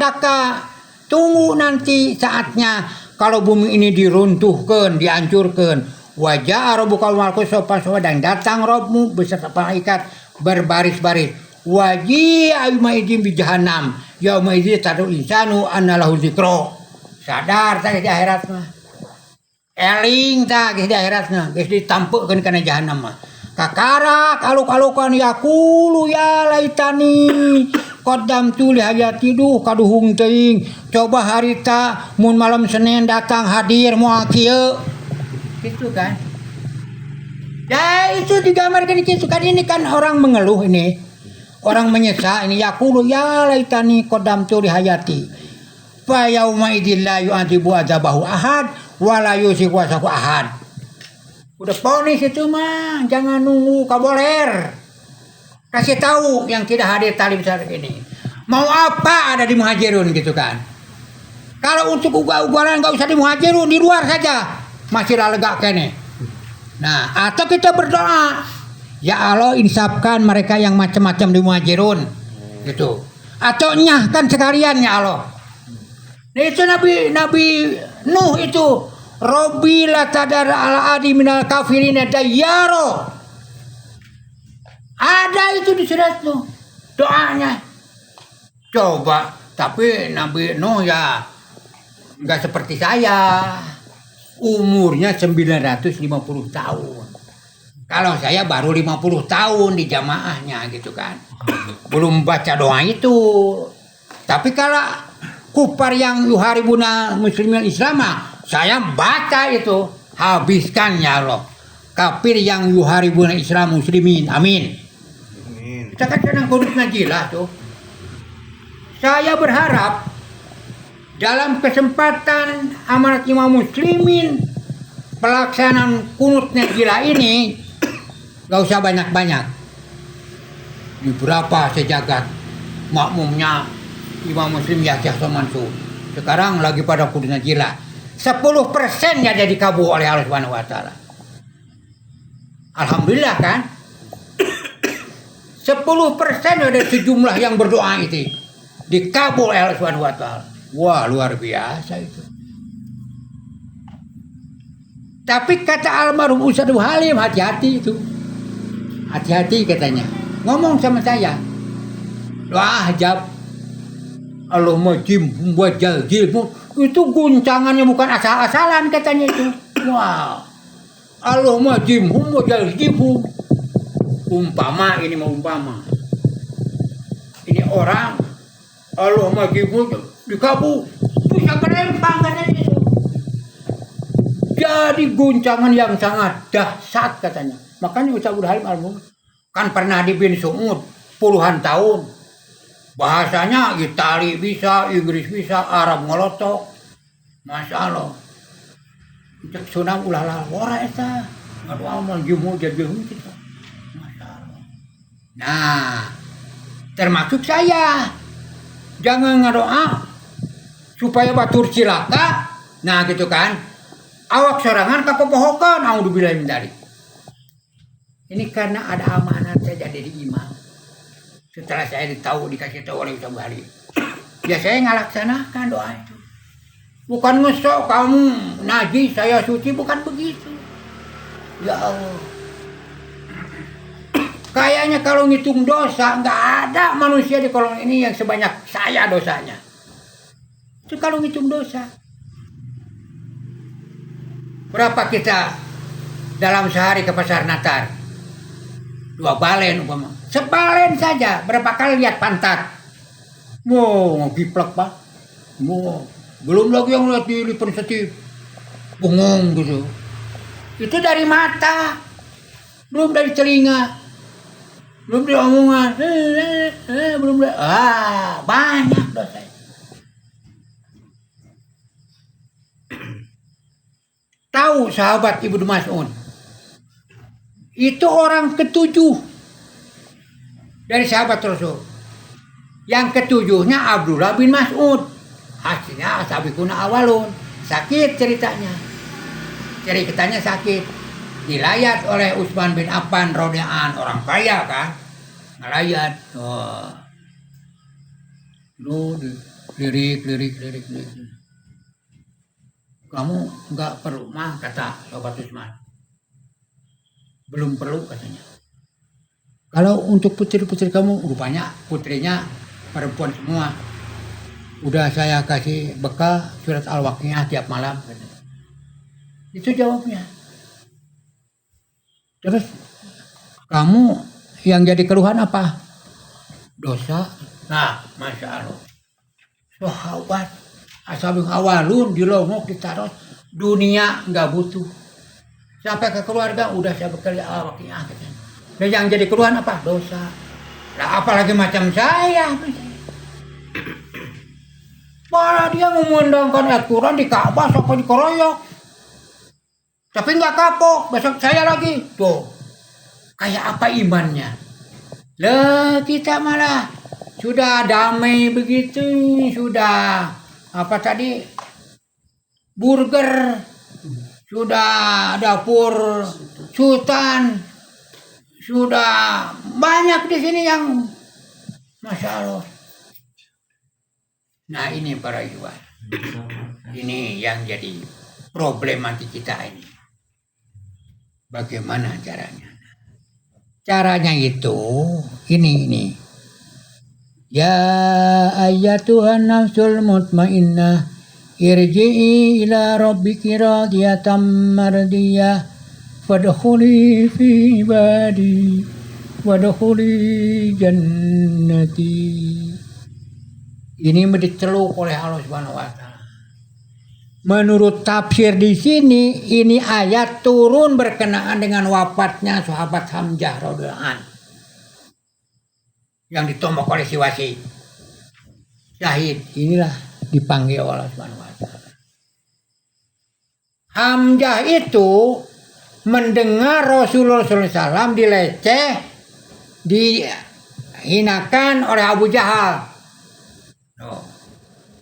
tunggu nanti saatnya kalau bumi ini diruntuhkan, dihancurkan. Wajah Rabbukal malaikat sopan dan datang Rabbmu beserta malaikat berbaris-baris. Wajih ayyuma idzin bi jahannam yauma idzin tadul insanu annalahu dzikra. Sadar tah di akhirat mah. Eling tah di akhirat mah geus ditampeukeun kana jahannam mah. Kakarak aluk-alukan yaqulu ya laitani qaddamtu li hayati duh kaduhung teuing. Coba harita mun malam Senin datang hadir moal kieu. Gitu kan. Ya itu digambarkan gitu kan, ini kan orang mengeluh ini. Orang menyesal ini yaqulu ya laitani qaddamtu li hayati. Fa yauma idzil la yu'adzibu adzabahu ahad wa la yusiku wasaku ahad. Udah ponis itu mah, jangan nunggu kaboler. Kasih tahu yang tidak hadir talib saat ini. Mau apa ada di Muhajirun gitu kan. Kalau untuk ugal-ugalan enggak usah di Muhajirun, di luar saja. Masih lega kene. Nah, atau kita berdoa, ya Allah insafkan mereka yang macam-macam di Muhajirun gitu. Atau nyahkan sekalian ya Allah. Nah, itu Nabi Nuh itu Robbi la tadar ala adi minal kafirina dayyaro. Ada itu di surat tuh doanya. Coba, tapi Nabi Nuh ya enggak seperti saya. Umurnya 950 tahun. Kalau saya baru 50 tahun di jamaahnya gitu kan. Belum baca doa itu. Tapi kalau kufar yang yuharibuna muslimin Islam, saya baca itu, habiskan ya Allah. Kafir yang yuharibuna Islam muslimin, amin. Kita kan sedang kudus najilah tuh. Saya berharap dalam kesempatan amanat imam muslimin pelaksanaan kunut najilah ini gak usah banyak-banyak. Di berapa sejagat makmumnya imam muslim Yahya Mansur. Sekarang lagi pada kunut najilah. 10% ya jadi kabul oleh Allah Subhanahu wa taala. Alhamdulillah kan? 10% ada sejumlah yang berdoa itu dikabul oleh Allah Subhanahu wa taala. Wah, luar biasa itu. Tapi kata almarhum Ustaz Halim, hati-hati itu. Hati-hati katanya. Ngomong sama saya. Wah, jab Allahumma jim wajal jilmu. Itu guncangannya bukan asal-asalan katanya itu. Wah. Allahumma jimhum wajal jimhum. Umpama ini mau umpama. Ini orang Allahumma jimhum dikabul. Bisa berempang katanya itu. Jadi guncangan yang sangat dahsyat katanya. Makanya Ustaz Halim almarhum kan pernah di Bin Sumud puluhan tahun. Bahasanya Itali bisa, Inggris bisa, Arab ngolotok. Masya Allah. Cek sunam ulah ora eta. Ngadu amal jumu jadil kita. Masya Allah. Nah, termasuk saya. Jangan ngadoa supaya batur cilaka. Nah, gitu kan. Awak sorangan kapopohokan, auzubillahi min dzalik. Ini karena ada amanat saya jadi imam. Setelah saya dikasih tahu oleh Ustaz Halim, ya saya ngalaksanakan doa itu. Bukan ngesok kamu najis saya suci, bukan begitu. Ya Allah. Kayaknya kalau ngitung dosa nggak ada manusia di kolong ini yang sebanyak saya dosanya. Itu kalau ngitung dosa. Berapa kita dalam sehari ke pasar Natar? 2 balen umpama. Sebalen saja, berapa kali lihat pantat. Wow, giplek Pak. Wow. Belum lagi yang lihat di lipen setip. Bengong gitu. Itu dari mata, belum dari telinga, belum dari omongan, belum dari, banyak dosa. Tahu sahabat Ibnu Mas'ud, itu orang ketujuh dari sahabat Rasul. Yang ketujuhnya Abdullah bin Mas'ud. Hasilnya ashabikuna awalun. Sakit ceritanya. Ceritanya sakit. Dilayat oleh Utsman bin Affan radhiyallahu anhu, orang kaya kan. Ngelayat. Lirik. Kamu nggak perlu mah, kata sahabat Utsman. Belum perlu katanya. Kalau untuk putri-putri kamu, rupanya putrinya perempuan semua. Udah saya kasih bekal surat Al-Waqiah tiap malam. Itu jawabnya. Terus kamu yang jadi keluhan apa? Dosa. Nah, Masya Allah. Sahabat ashabul awalun dilongok ditaruh, dunia nggak butuh. Sampai ke keluarga udah saya bekal Al-Waqiah katanya. Dan yang jadi keluhan apa? Dosa. Nah, apalagi macam saya. Malah dia memandangkan Al-Quran di Ka'bah sampai dikeroyok. Tapi nggak kapok, besok saya lagi. Tuh, kayak apa imannya? Lah kita malah sudah damai begitu, sudah apa tadi? Burger, sudah dapur sultan, sudah banyak di sini yang Masya Allah. Nah ini para ikhwan, ini yang jadi problematik kita ini. Bagaimana caranya? Caranya itu ini. Ya ayyatuhan nafsul mutmainnah, irji'i ila rabbiki radiyatan mardiyah, fadkhuli fi ibadi wadkhuli jannati. Ini diceluk oleh Allah Subhanahu wa taala. Menurut tafsir di sini, ini ayat turun berkenaan dengan wafatnya sahabat Hamzah radhiyallahu anhu yang ditombak oleh si Wasi. Syahid, inilah dipanggil Allah Subhanahu wa taala. Hamzah itu mendengar Rasulullah SAW dileceh, dihinakan oleh Abu Jahal.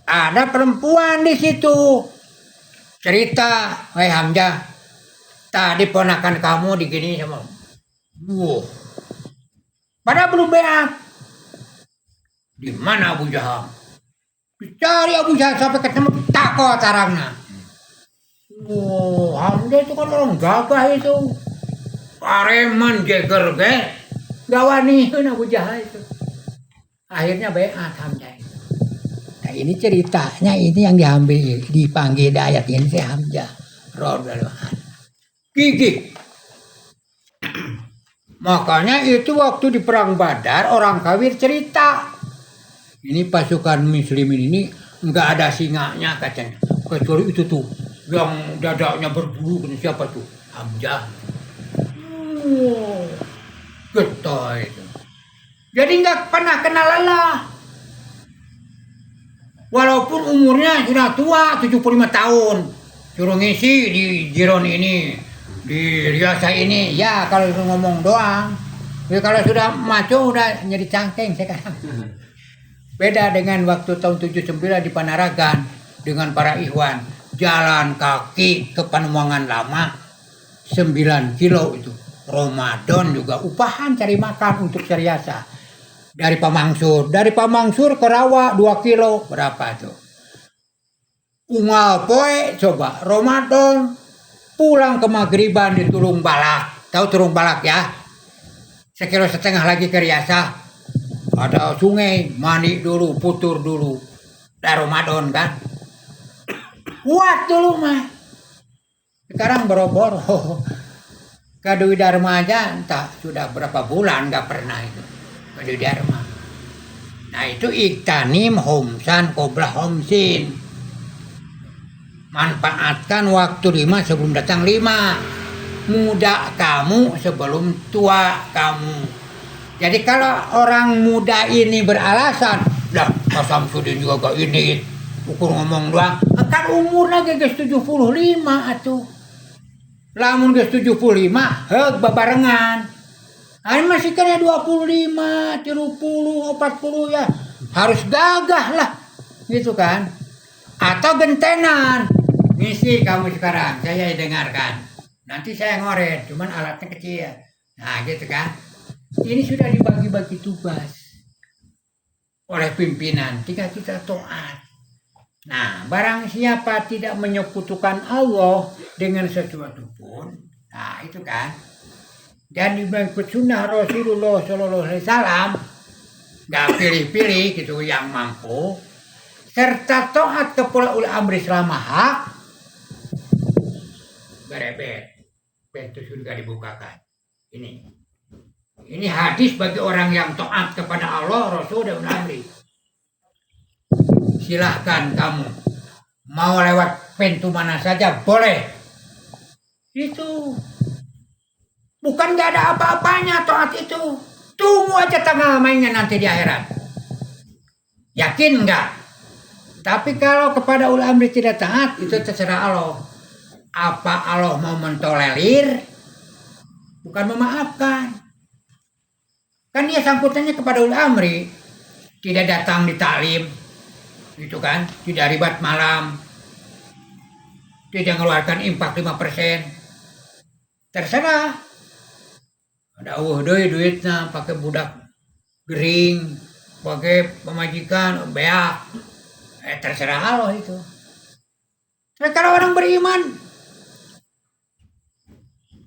Ada perempuan di situ cerita, "Hei Hamzah, tadi ponakan kamu digini sama." Padahal belum beak. Di mana Abu Jahal? Dicari Abu Jahal sampai ketemu, takut tarangna. Hamzah itu kan orang gagah itu. Pareman jeger ge. Gawaniheun Abu Jahal itu. Akhirnya beak Hamzah. Nah ini ceritanya, ini yang diambil, dipanggil di ayat ini si Hamzah radhiyallahu anhu. Gigih. Makanya itu waktu di perang Badar orang kafir cerita. Ini pasukan muslimin ini enggak ada singanya katanya. Kecuali itu tuh yang dadanya berbulu, siapa tuh? Hamzah. Getah itu. Jadi enggak pernah kenal lelah. Walaupun umurnya sudah tua, 75 tahun. Suruh ngisi di Jiron ini, di Riasa ini. Ya kalau ngomong doang. Ya, kalau sudah maco udah jadi cangkeng sekarang. Beda dengan waktu tahun 79 di Panaragan. Dengan para ikhwan. Jalan kaki ke Panemuangan Lama. 9 kilo itu. Ramadan juga upahan cari makan untuk seriasa. Dari Pamangsur ke Rawa 2 kilo, berapa tuh? Unggal poe, coba Ramadan pulang ke maghriban di Turung Balak. Tahu Turung Balak ya? 1,5 kilo lagi ke Riasa. Ada sungai, mandi dulu, putur dulu. Dari Ramadan kan? Kuat dulu mah. Sekarang boro-boro. Ke Dwi Dharma aja entah sudah berapa bulan nggak pernah itu. Dwi Dharma. Nah itu iktanim homsan kobra homsin. Manfaatkan waktu 5 sebelum datang 5. muda kamu sebelum tua kamu. Jadi kalau orang muda ini beralasan, lah Mas Samsudin juga gak ini, ukur ngomong doang, kan umur lagi ke 75 atuh. Lamun ke 75, babarengan. Ini masih kena 25, 30, 40 ya. Harus gagah lah. Gitu kan. Atau gentenan. Misi kamu sekarang, saya dengarkan. Nanti saya ngoret, cuman alatnya kecil. Nah gitu kan. Ini sudah dibagi-bagi tugas oleh pimpinan. Tinggal kita taat. Nah, barang siapa tidak menyekutukan Allah dengan sesuatu pun, nah itu kan. Dan mengikut sunnah Rasulullah Sallallahu Alaihi Wasallam, nggak pilih-pilih gitu yang mampu, serta taat kepada ulil amri selama hak, berebet, pintu surga dibukakan. Ini hadis bagi orang yang taat kepada Allah, Rasul dan ulil amri. Silahkan kamu mau lewat pintu mana saja boleh. Itu bukan gak ada apa-apanya taat itu. Tunggu aja tanggal mainnya nanti di akhirat. Yakin enggak? Tapi kalau kepada ulil amri tidak taat, itu terserah Allah. Apa Allah mau mentolerir? Bukan memaafkan. Kan dia sangkutannya kepada ulil amri. Tidak datang di taklim. Gitu kan, tidak ribat malam, tidak mengeluarkan impak 5%, terserah. Ada duitnya pakai budak gering, pakai pemajikan, beak, terserah Allah itu. Tapi kalau orang beriman,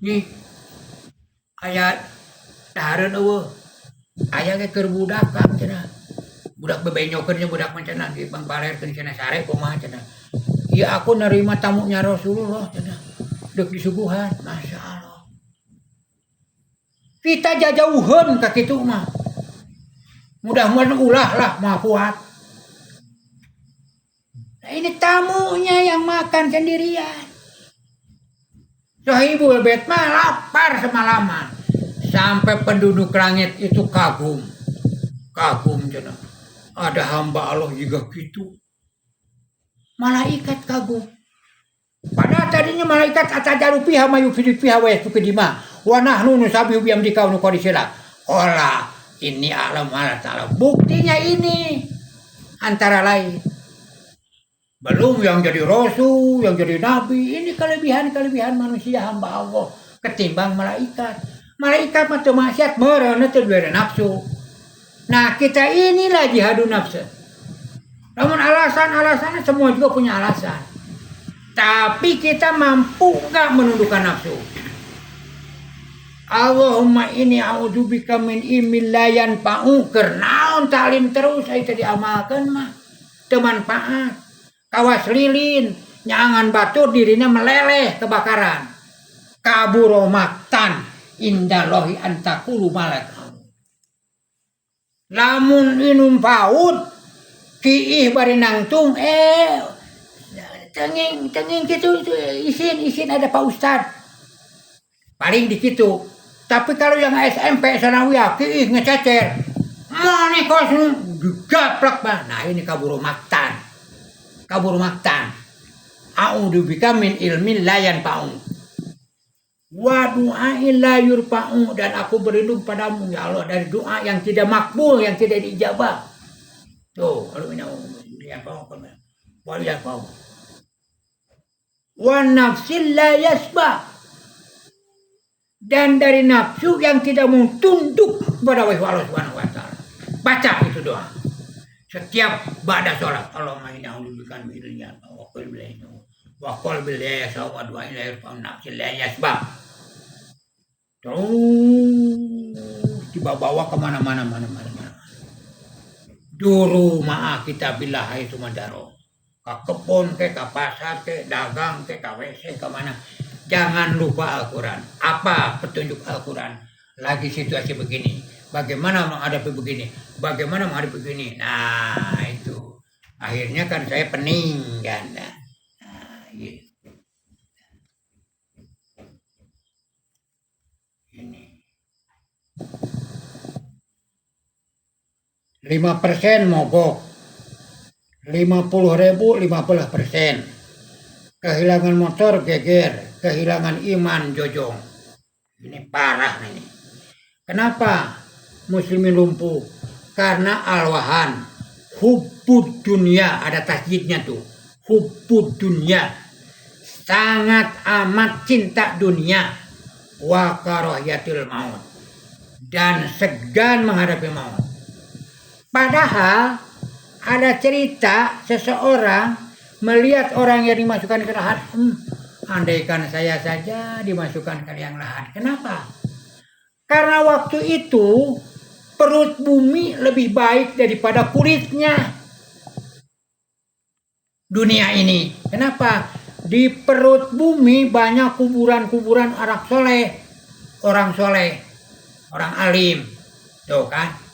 nih ayat tahareun eueuh, aya ge keur budak kan cenah. Budak bebenyokeunnya budak macam lagi bang balerkeun cenah sare kumaha cenah. Ya aku nerima tamunya Rasulullah cenah. Deuk disuguhan, Masya Allah. Kita jajauheun ka kitu mah. Mudah-mudahan ulah lah maafuat. Nah, ini tamunya yang makan sendirian. Sahibul bait mah lapar semalaman. Sampai penduduk langit itu kagum. Kagum cenah. Ada hamba Allah juga gitu. Malaikat kagum. Padahal tadinya malaikat atajaru piha mayu fiha wa yasukidima. Wa nahnu nusabihu bihamdika wa nuqaddisila. Qala inni a'lamu ma ta'ala. Buktinya ini antara lain. Belum yang jadi rasul, yang jadi nabi. Ini kelebihan-kelebihan manusia hamba Allah ketimbang malaikat. Malaikat mah teu maksiat meureun teu duwe nafsu. Nah kita inilah jihadun nafsu. Namun alasan-alasannya semua juga punya alasan. Tapi kita mampu gak menundukkan nafsu. Allahumma inni a'udzubika min ilmin la yanfa'u. Kernaon talim terus aya teh diamalkeun mah teu manfaat. Kawas lilin, nyangan batur dirinya meleleh kebakaran. Kaburo maktan indallahi antakulu malak. Lamun minum paut kiih bari nangtung tenging gitu isin ada Pak Ustad paling di situ. Tapi kalau yang SMP sanawiyah kiih ngececer mane kos digaplak bah. Nah ini kaburu maktan a'udzu bika min ilmin la yanfa'u wa du'ain la yurfa'u, dan aku berlindung padamu ya Allah dari doa yang tidak makbul, yang tidak diijabah. Tuh, kalau yang kau wa nafsil la yasba, dan dari nafsu yang tidak mau tunduk kepada Allah Subhanahu wa taala. Baca itu doa setiap ba'da salat. Allahumma inna a'udzubika min ilmin wa qalbin la yasau wa du'ain la yurfa'u nafsil la yasba. Terus dibawa kemana-mana. Duru ma'a kitabillah itu madaro. Ka kebun ke, ka pasar ke, dagang ke, ka WC kemana. Jangan lupa Al-Quran. Apa petunjuk Al-Quran? Lagi situasi begini. Bagaimana menghadapi begini? Bagaimana menghadapi begini? Nah itu. Akhirnya kan saya pening kan. Nah, gitu. 5% mogok, 50.000 15%, kehilangan motor geger, kehilangan iman jojong. Ini parah ini. Kenapa muslimin lumpuh? Karena alwahan, hubbud dunia, ada tasjidnya tuh, hubbud dunia, sangat amat cinta dunia, wa karahiyatul maut, dan segan menghadapi maut. Padahal ada cerita seseorang melihat orang yang dimasukkan ke lahat, andaikan saya saja dimasukkan ke liang lahat. Kenapa? Karena waktu itu perut bumi lebih baik daripada kulitnya dunia ini. Kenapa? Di perut bumi banyak kuburan-kuburan orang soleh, orang alim, tuh kan.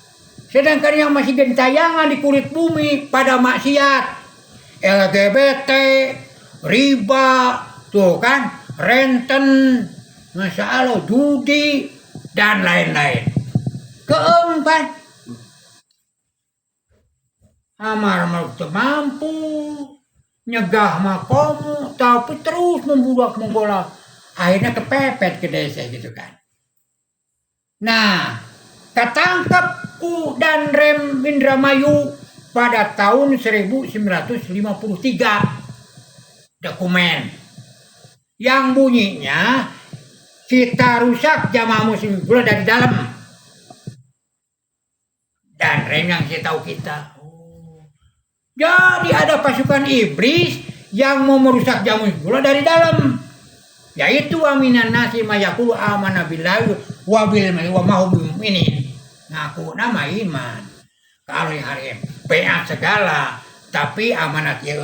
Sedangkan yang masih gentayangan di kulit bumi pada maksiat, LGBT, riba, tuh kan, renten, masya Allah, judi, dan lain-lain. Keempat, amar ma'ruf mampu, nyegah makomu, tapi terus membudak menggolak. Akhirnya kepepet ke desa gitu kan. Nah, ketangkap dan Rem Indramayu pada tahun 1953, dokumen yang bunyinya kita rusak jamaah muslim pula dari dalam. Dan Rem yang saya tahu kita. Jadi ada pasukan iblis yang mau merusak jamaah muslim pula dari dalam. Yaitu aminan nasi mayakulu amana billahi wa bil wa mahum mu'minin. Ngaku nama iman. Kalau hari PA segala, tapi amanat ya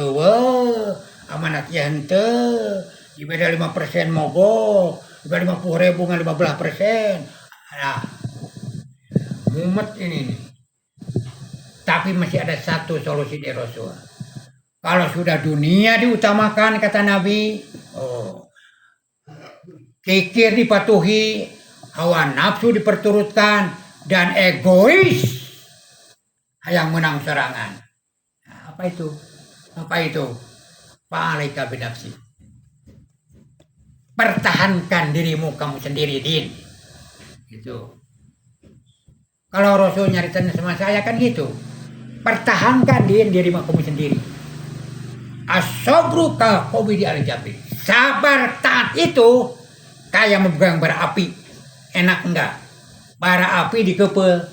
amanat ya hente. Dibeda 5% mogok, dibeda 50.000 dengan 15%. Nah, mumet ini. Tapi masih ada satu solusi dari Rasul. Kalau sudah dunia diutamakan kata Nabi, kikir dipatuhi, hawa nafsu diperturutkan, dan egois yang menang serangan. Nah, apa itu? Apa itu? Fa'alaika binafsi. Pertahankan dirimu kamu sendiri, Din. Gitu. Kalau Rasul nyaritain sama saya kan gitu. Pertahankan dirimu kamu sendiri. As-sabru ka qabidi al-jabri. Sabar taat itu kayak memegang bara api. Enak enggak? Bara api dikepel,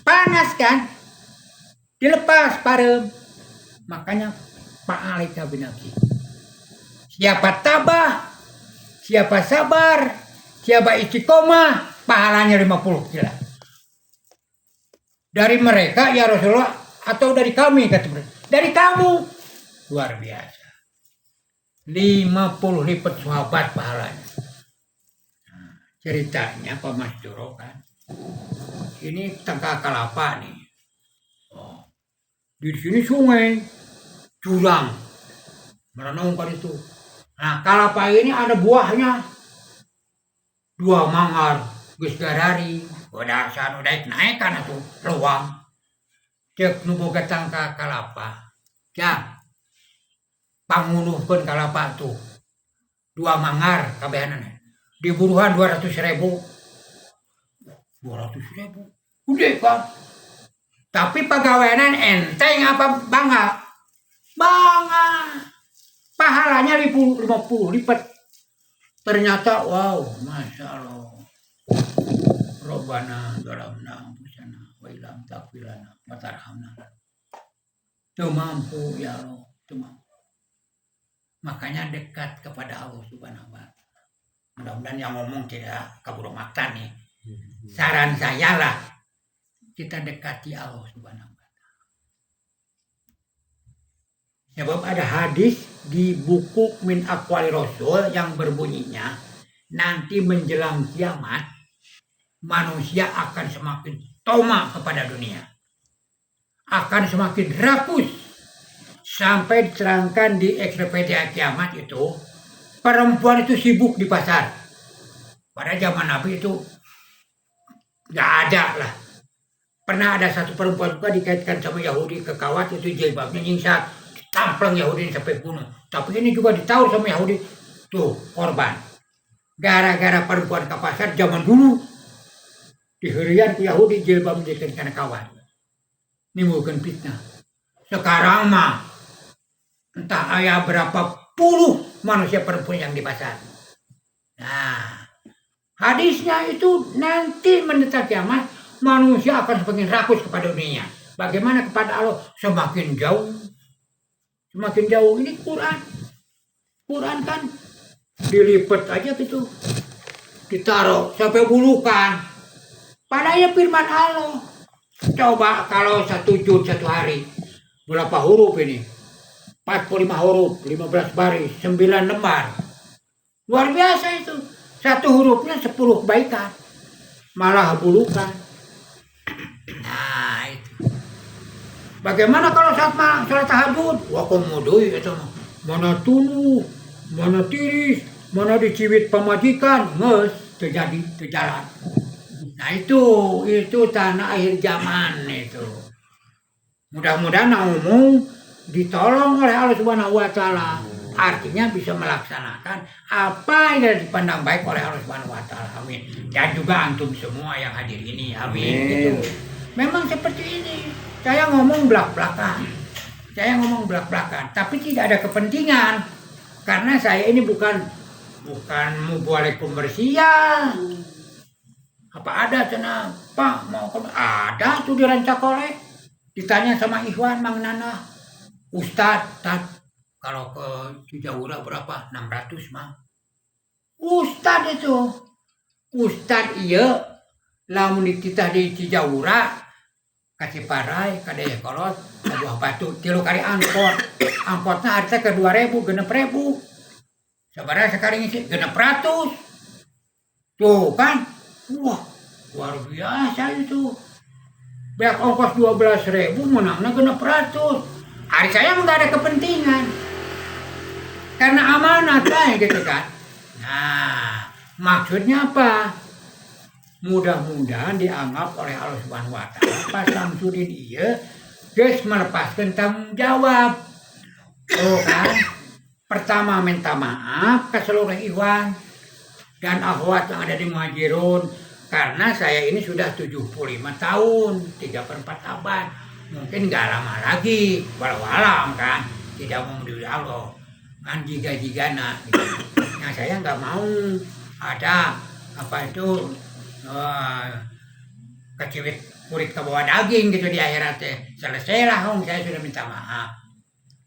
panas kan, dilepas parem. Makanya fa'alaika binafsi. Siapa tabah, siapa sabar, siapa istiqomah, pahalanya 50 kila. Dari mereka ya Rasulullah atau dari kami kata mereka? Dari kamu. Luar biasa. 50 lipat sahabat pahalanya. Ceritanya Pak Mas Joro kan, ini tengah Kalapa nih. Di sini sungai, jurang, merenungkan itu. Nah Kalapa ini ada buahnya, 2 manggar, geus garari, udah sanu naik kan itu luang. Cek nu boga tangka Kalapa, cak pangunuhkeun Kalapa tuh, 2 manggar kabehanana. Diburuhan 200.000. 200.000. Udah kan. Tapi pegawaian enteng apa bangga? Bangga. Pahalanya 50 lipat. Ternyata wow, masya Allah. Robbana zalamna anfusana wa illam taghfir lana wa tarhamna. Tuh mampu ya Allah, tuh mampu. Makanya dekat kepada Allah Subhanahu wa ta'ala. Mudah-mudahan yang ngomong tidak kabur makta nih. Saran saya lah, kita dekati Allah Subhanahu wa ta'ala. Sebab ada hadis di buku Min Aqwali Rasul yang berbunyinya, nanti menjelang kiamat, manusia akan semakin toma kepada dunia. Akan semakin rakus. Sampai diterangkan di ekspedisi kiamat itu, perempuan itu sibuk di pasar. Pada zaman Nabi itu nggak ada lah. Pernah ada satu perempuan juga dikaitkan sama Yahudi ke kawat, itu jilbabnya nyingsat, tamplang Yahudi sampai bunuh. Tapi ini juga ditaruh sama Yahudi, tuh korban. Gara-gara perempuan ke pasar zaman dulu, diherian ke Yahudi jilbab dikaitkan kawat. Nimbulkan fitnah. Sekarang mah, entah ayah berapa puluh manusia perempuan yang di pasar. Nah, hadisnya itu nanti mendekat kiamat, manusia akan semakin rakus kepada dunia. Bagaimana kepada Allah? Semakin jauh. Semakin jauh. Ini Quran. Quran kan dilipat aja gitu. Ditaruh sampai bulukan. Padahal firman Allah. Coba kalau 1 juz 1 hari. Berapa huruf ini? 45 huruf, 15 baris, 9 lembar. Luar biasa itu. 1 hurufnya 10 kebaikan. Malah bulukan. Nah itu. Bagaimana kalau sholat tahajud? Wah komodoi itu. Mana tulu, mana tiris, mana dicibit pemajikan, nges terjadi terjalan. Nah itu tanah akhir zaman itu. Mudah-mudahan ngomong ditolong oleh Allah Subhanahu wa taala. Artinya bisa melaksanakan apa yang dipandang baik oleh Allah Subhanahu wa taala. Amin. Dan juga antum semua yang hadir ini. Amin. Gitu. Memang seperti ini. Saya ngomong belak-belakan. Tapi tidak ada kepentingan. Karena saya ini bukan mubalek komersial. Apa ada sana, Pak mau ada tuh di Rancakolek. Ditanya sama Ikhwan Mang Nana, Ustadz, kalau ke Cijaura berapa? 600 mah. Ustadz itu. Ustadz iya. Lamun kita di Cijaura kasih parai, kadaya kolot, buah batu, 3 kali angkot. Angkotnya harga ke 2.000, 6.000. Sebenarnya sekarang ngisi 600. Tuh kan, wah luar biasa itu. Biar ongkos 12.000, menangnya 600. Hari saya nggak ada kepentingan. Karena amanat lah gitu kan. Nah, maksudnya apa? Mudah-mudahan dianggap oleh Allah Subhanahu wa taala Pak Samsudin iya geus melepaskan tanggung jawab. Oh kan? Pertama minta maaf ke seluruh ikhwan dan akhwat yang ada di Muhajirun karena saya ini sudah 75 tahun, 3/4 abad. Mungkin nggak lama lagi, walau alam kan, tidak mau menuju Allah. Kan jiga-jigana gitu. Nah, saya nggak mau ada apa itu keciwit kulit ke bawah daging gitu di akhirat selesailah saya sudah minta maaf.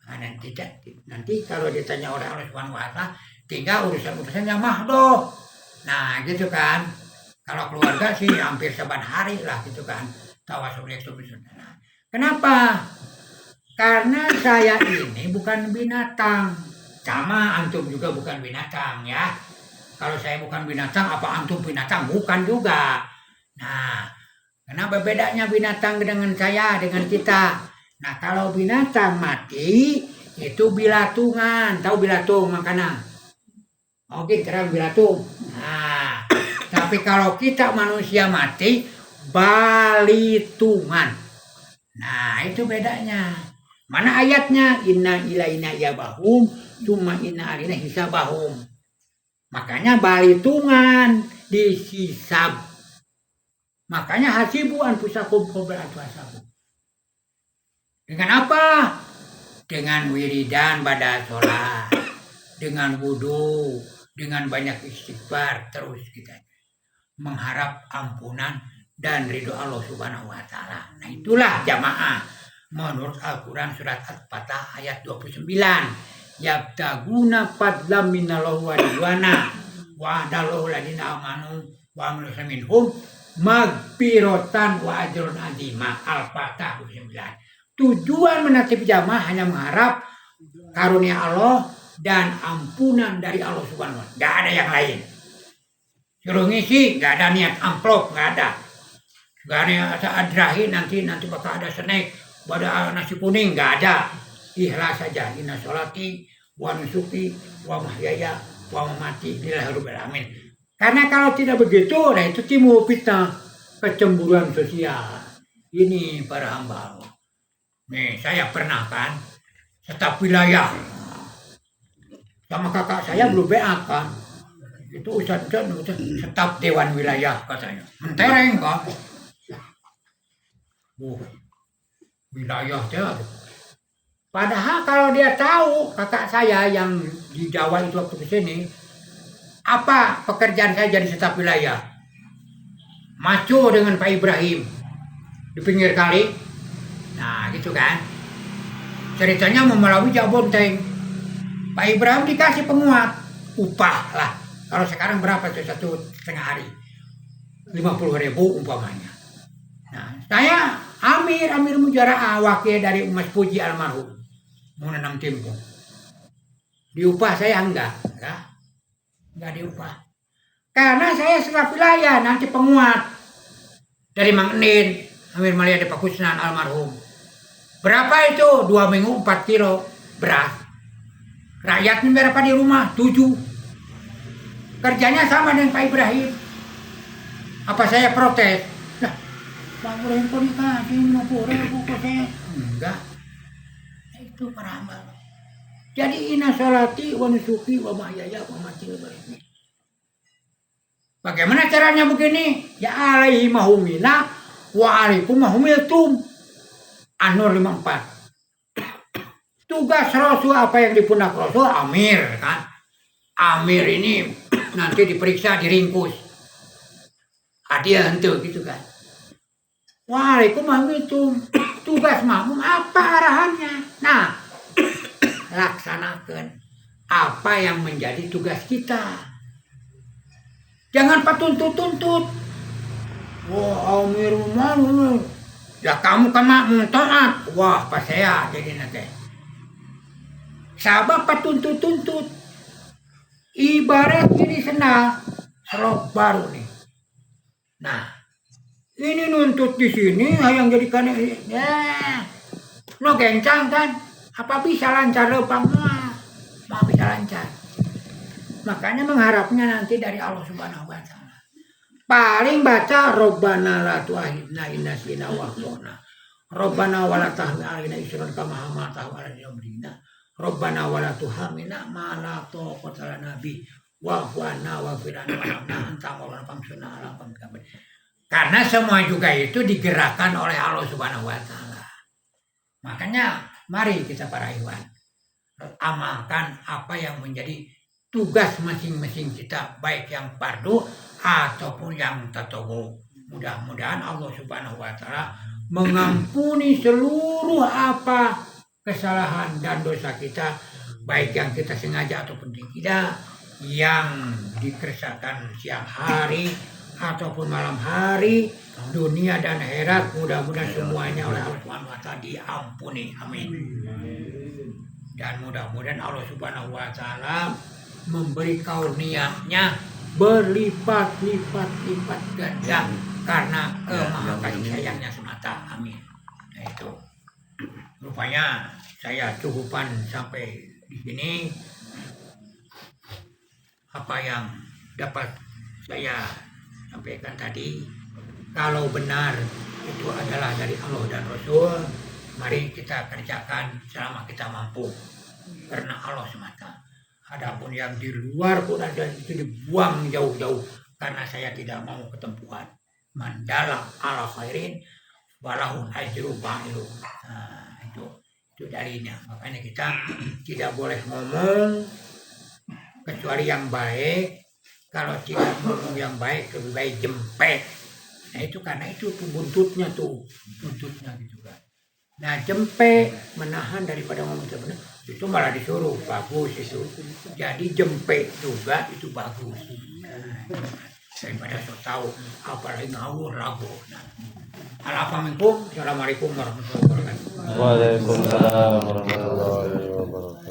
Nah, nanti kalau ditanya oleh Allah Subhanahu wa taala tinggal urusan-urusan yang mahdoh. Nah gitu kan, kalau keluarga sih hampir saban hari lah gitu kan tawasul saudara. Kenapa? Karena saya ini bukan binatang, sama antum juga bukan binatang ya. Kalau saya bukan binatang, apa antum binatang? Bukan juga. Nah, kenapa bedanya binatang dengan saya, dengan kita? Nah, kalau binatang mati, itu bilatungan. Tahu bilatung makanan? Oke, keren bilatung. Nah, tapi kalau kita manusia mati, balitungan. Nah, itu bedanya. Mana ayatnya? Inna ilaina yabahum, cuma inna alina hisabahum. Makanya balitungan disisab. Makanya hasibu anfusakum qabla an tuhasabu. Dengan apa? Dengan wiridan pada sholat, dengan wudu, dengan banyak istighfar terus kita mengharap ampunan dan ridho Allah Subhanahu wa taala. Nah, itulah jamaah menurut Al-Qur'an surat Al-Fatah ayat 29. Yabtaguna fadlam minallahi wa ridwana wa adallahu ladina amanu wa amilus minhum magfiratan wa ajrun azima. Al-Fatah 29. Tujuan menatib jamaah hanya mengharap karunia Allah dan ampunan dari Allah Subhanahu wa taala. Enggak ada yang lain. Suruh ngisi enggak ada niat amplop, enggak ada. Enggak ada adrahi nanti bakal ada snack, ada nasi kuning, enggak ada. Ikhlas saja. Inna sholati wa nusuki wa mahyaya wa mamati lillahi rabbil alamin. Karena kalau tidak begitu, nah itu timbul fitnah kecemburuan sosial. Ini para hamba Allah. Nih, saya pernah kan staf wilayah sama kakak saya belum BA kan. Itu Ustaz staf dewan wilayah katanya. Mentereng kan. Wilayah dia. Padahal kalau dia tahu kakak saya yang di Jawa itu waktu kesini, apa pekerjaan saya jadi staf wilayah? Maco dengan Pak Ibrahim di pinggir kali. Nah gitu kan. Ceritanya melalui Jak Bonteng. Pak Ibrahim dikasih penguat. Upah lah. Kalau sekarang berapa itu 1,5 hari? 50.000 umpamanya. Nah saya Amir Mujara'a, wakil dari Mas Puji almarhum. Mau nanam timpung. Diupah saya enggak. Enggak diupah. Karena saya staf wilayah, nanti penguat. Dari Mang Enin, Amir Malia Pak Kusnan almarhum. Berapa itu? 2 minggu 4 kilo beras. Rakyatnya berapa di rumah? 7. Kerjanya sama dengan Pak Ibrahim. Apa saya protes? Nah, Pak Ibrahim kok dikasih 50.000 kok saya? Enggak. Itu para hamba. Jadi inna sholati wa nusuki wa mahyaya wa mamati lillahi. Bagaimana caranya begini? Ya alaihi mahumina wa alaikum mahumiltum. An-Nur 54. Tugas Rasul apa yang dipundak Rasul? Amir kan. Amir ini nanti diperiksa, diringkus. Hadiah itu gitu kan. Wa alaikum mahumiltum. Tugas makmum apa arahannya? Nah, laksanakan apa yang menjadi tugas kita. Jangan tuntut. Wah, Amir malu. Ya kamu kan makmum taat. Wah, pas saya jadi nanti. Sahabat tuntut. Ibarat ini senang serok baru nih. Nah, ini nuntut di sini yang jadikan ya. Lo gencang kan? Apa bisa lancar lepang? Mau bisa lancar. Makanya mengharapnya nanti dari Allah Subhanahu wa taala. Paling baca Rabbana la tu'akhidna in nasina wa akhtana. Rabbana wa la tahmil 'alaina isran kama hamaltahu 'ala alladziina. Rabbana wa la tuhammilna ma la taqata lana bi wa'fu 'anna waghfir lana warhamna anta maulana fansurna 'alal qawmil kafirin. Karena semua juga itu digerakkan oleh Allah Subhanahu wa taala. Makanya mari kita para ikhwan amalkan apa yang menjadi tugas masing-masing kita, baik yang fardu ataupun yang tatawu. Mudah-mudahan Allah Subhanahu wa taala mengampuni seluruh apa kesalahan dan dosa kita, baik yang kita sengaja ataupun tidak, yang dikerjakan siang hari ataupun malam hari, dunia dan akhirat. Mudah-mudahan semuanya oleh Allah Subhanahu wa taala diampuni. Amin. Dan mudah-mudahan Allah Subhanahu wa taala memberi karunia-Nya berlipat-lipat ganda karena kemaha kasih sayangnya semata. Amin. Nah itu. Rupanya saya cukupan sampai di sini. Apa yang dapat saya sampaikan tadi, kalau benar itu adalah dari Allah dan Rasul, mari kita kerjakan selama kita mampu karena Allah semata. Adapun yang di luar pun ada itu dibuang jauh-jauh karena saya tidak mau ketempuhan. Mandala ala khairin walahun ajru ba'ilu. Nah, itu darinya. Makanya kita tidak boleh ngomong kecuali yang baik. Kalau tidak ngomong yang baik lebih baik jempet. Nah itu karena itu buntutnya gitu kan. Nah jempet menahan daripada ngomong sebenar itu malah disuruh bagus itu. Jadi jempet juga itu bagus. Nah, daripada so tahu apalagi ngawur ragu. Nah, Assalamualaikum warahmatullahi wabarakatuh. Waalaikumsalam warahmatullahi wabarakatuh.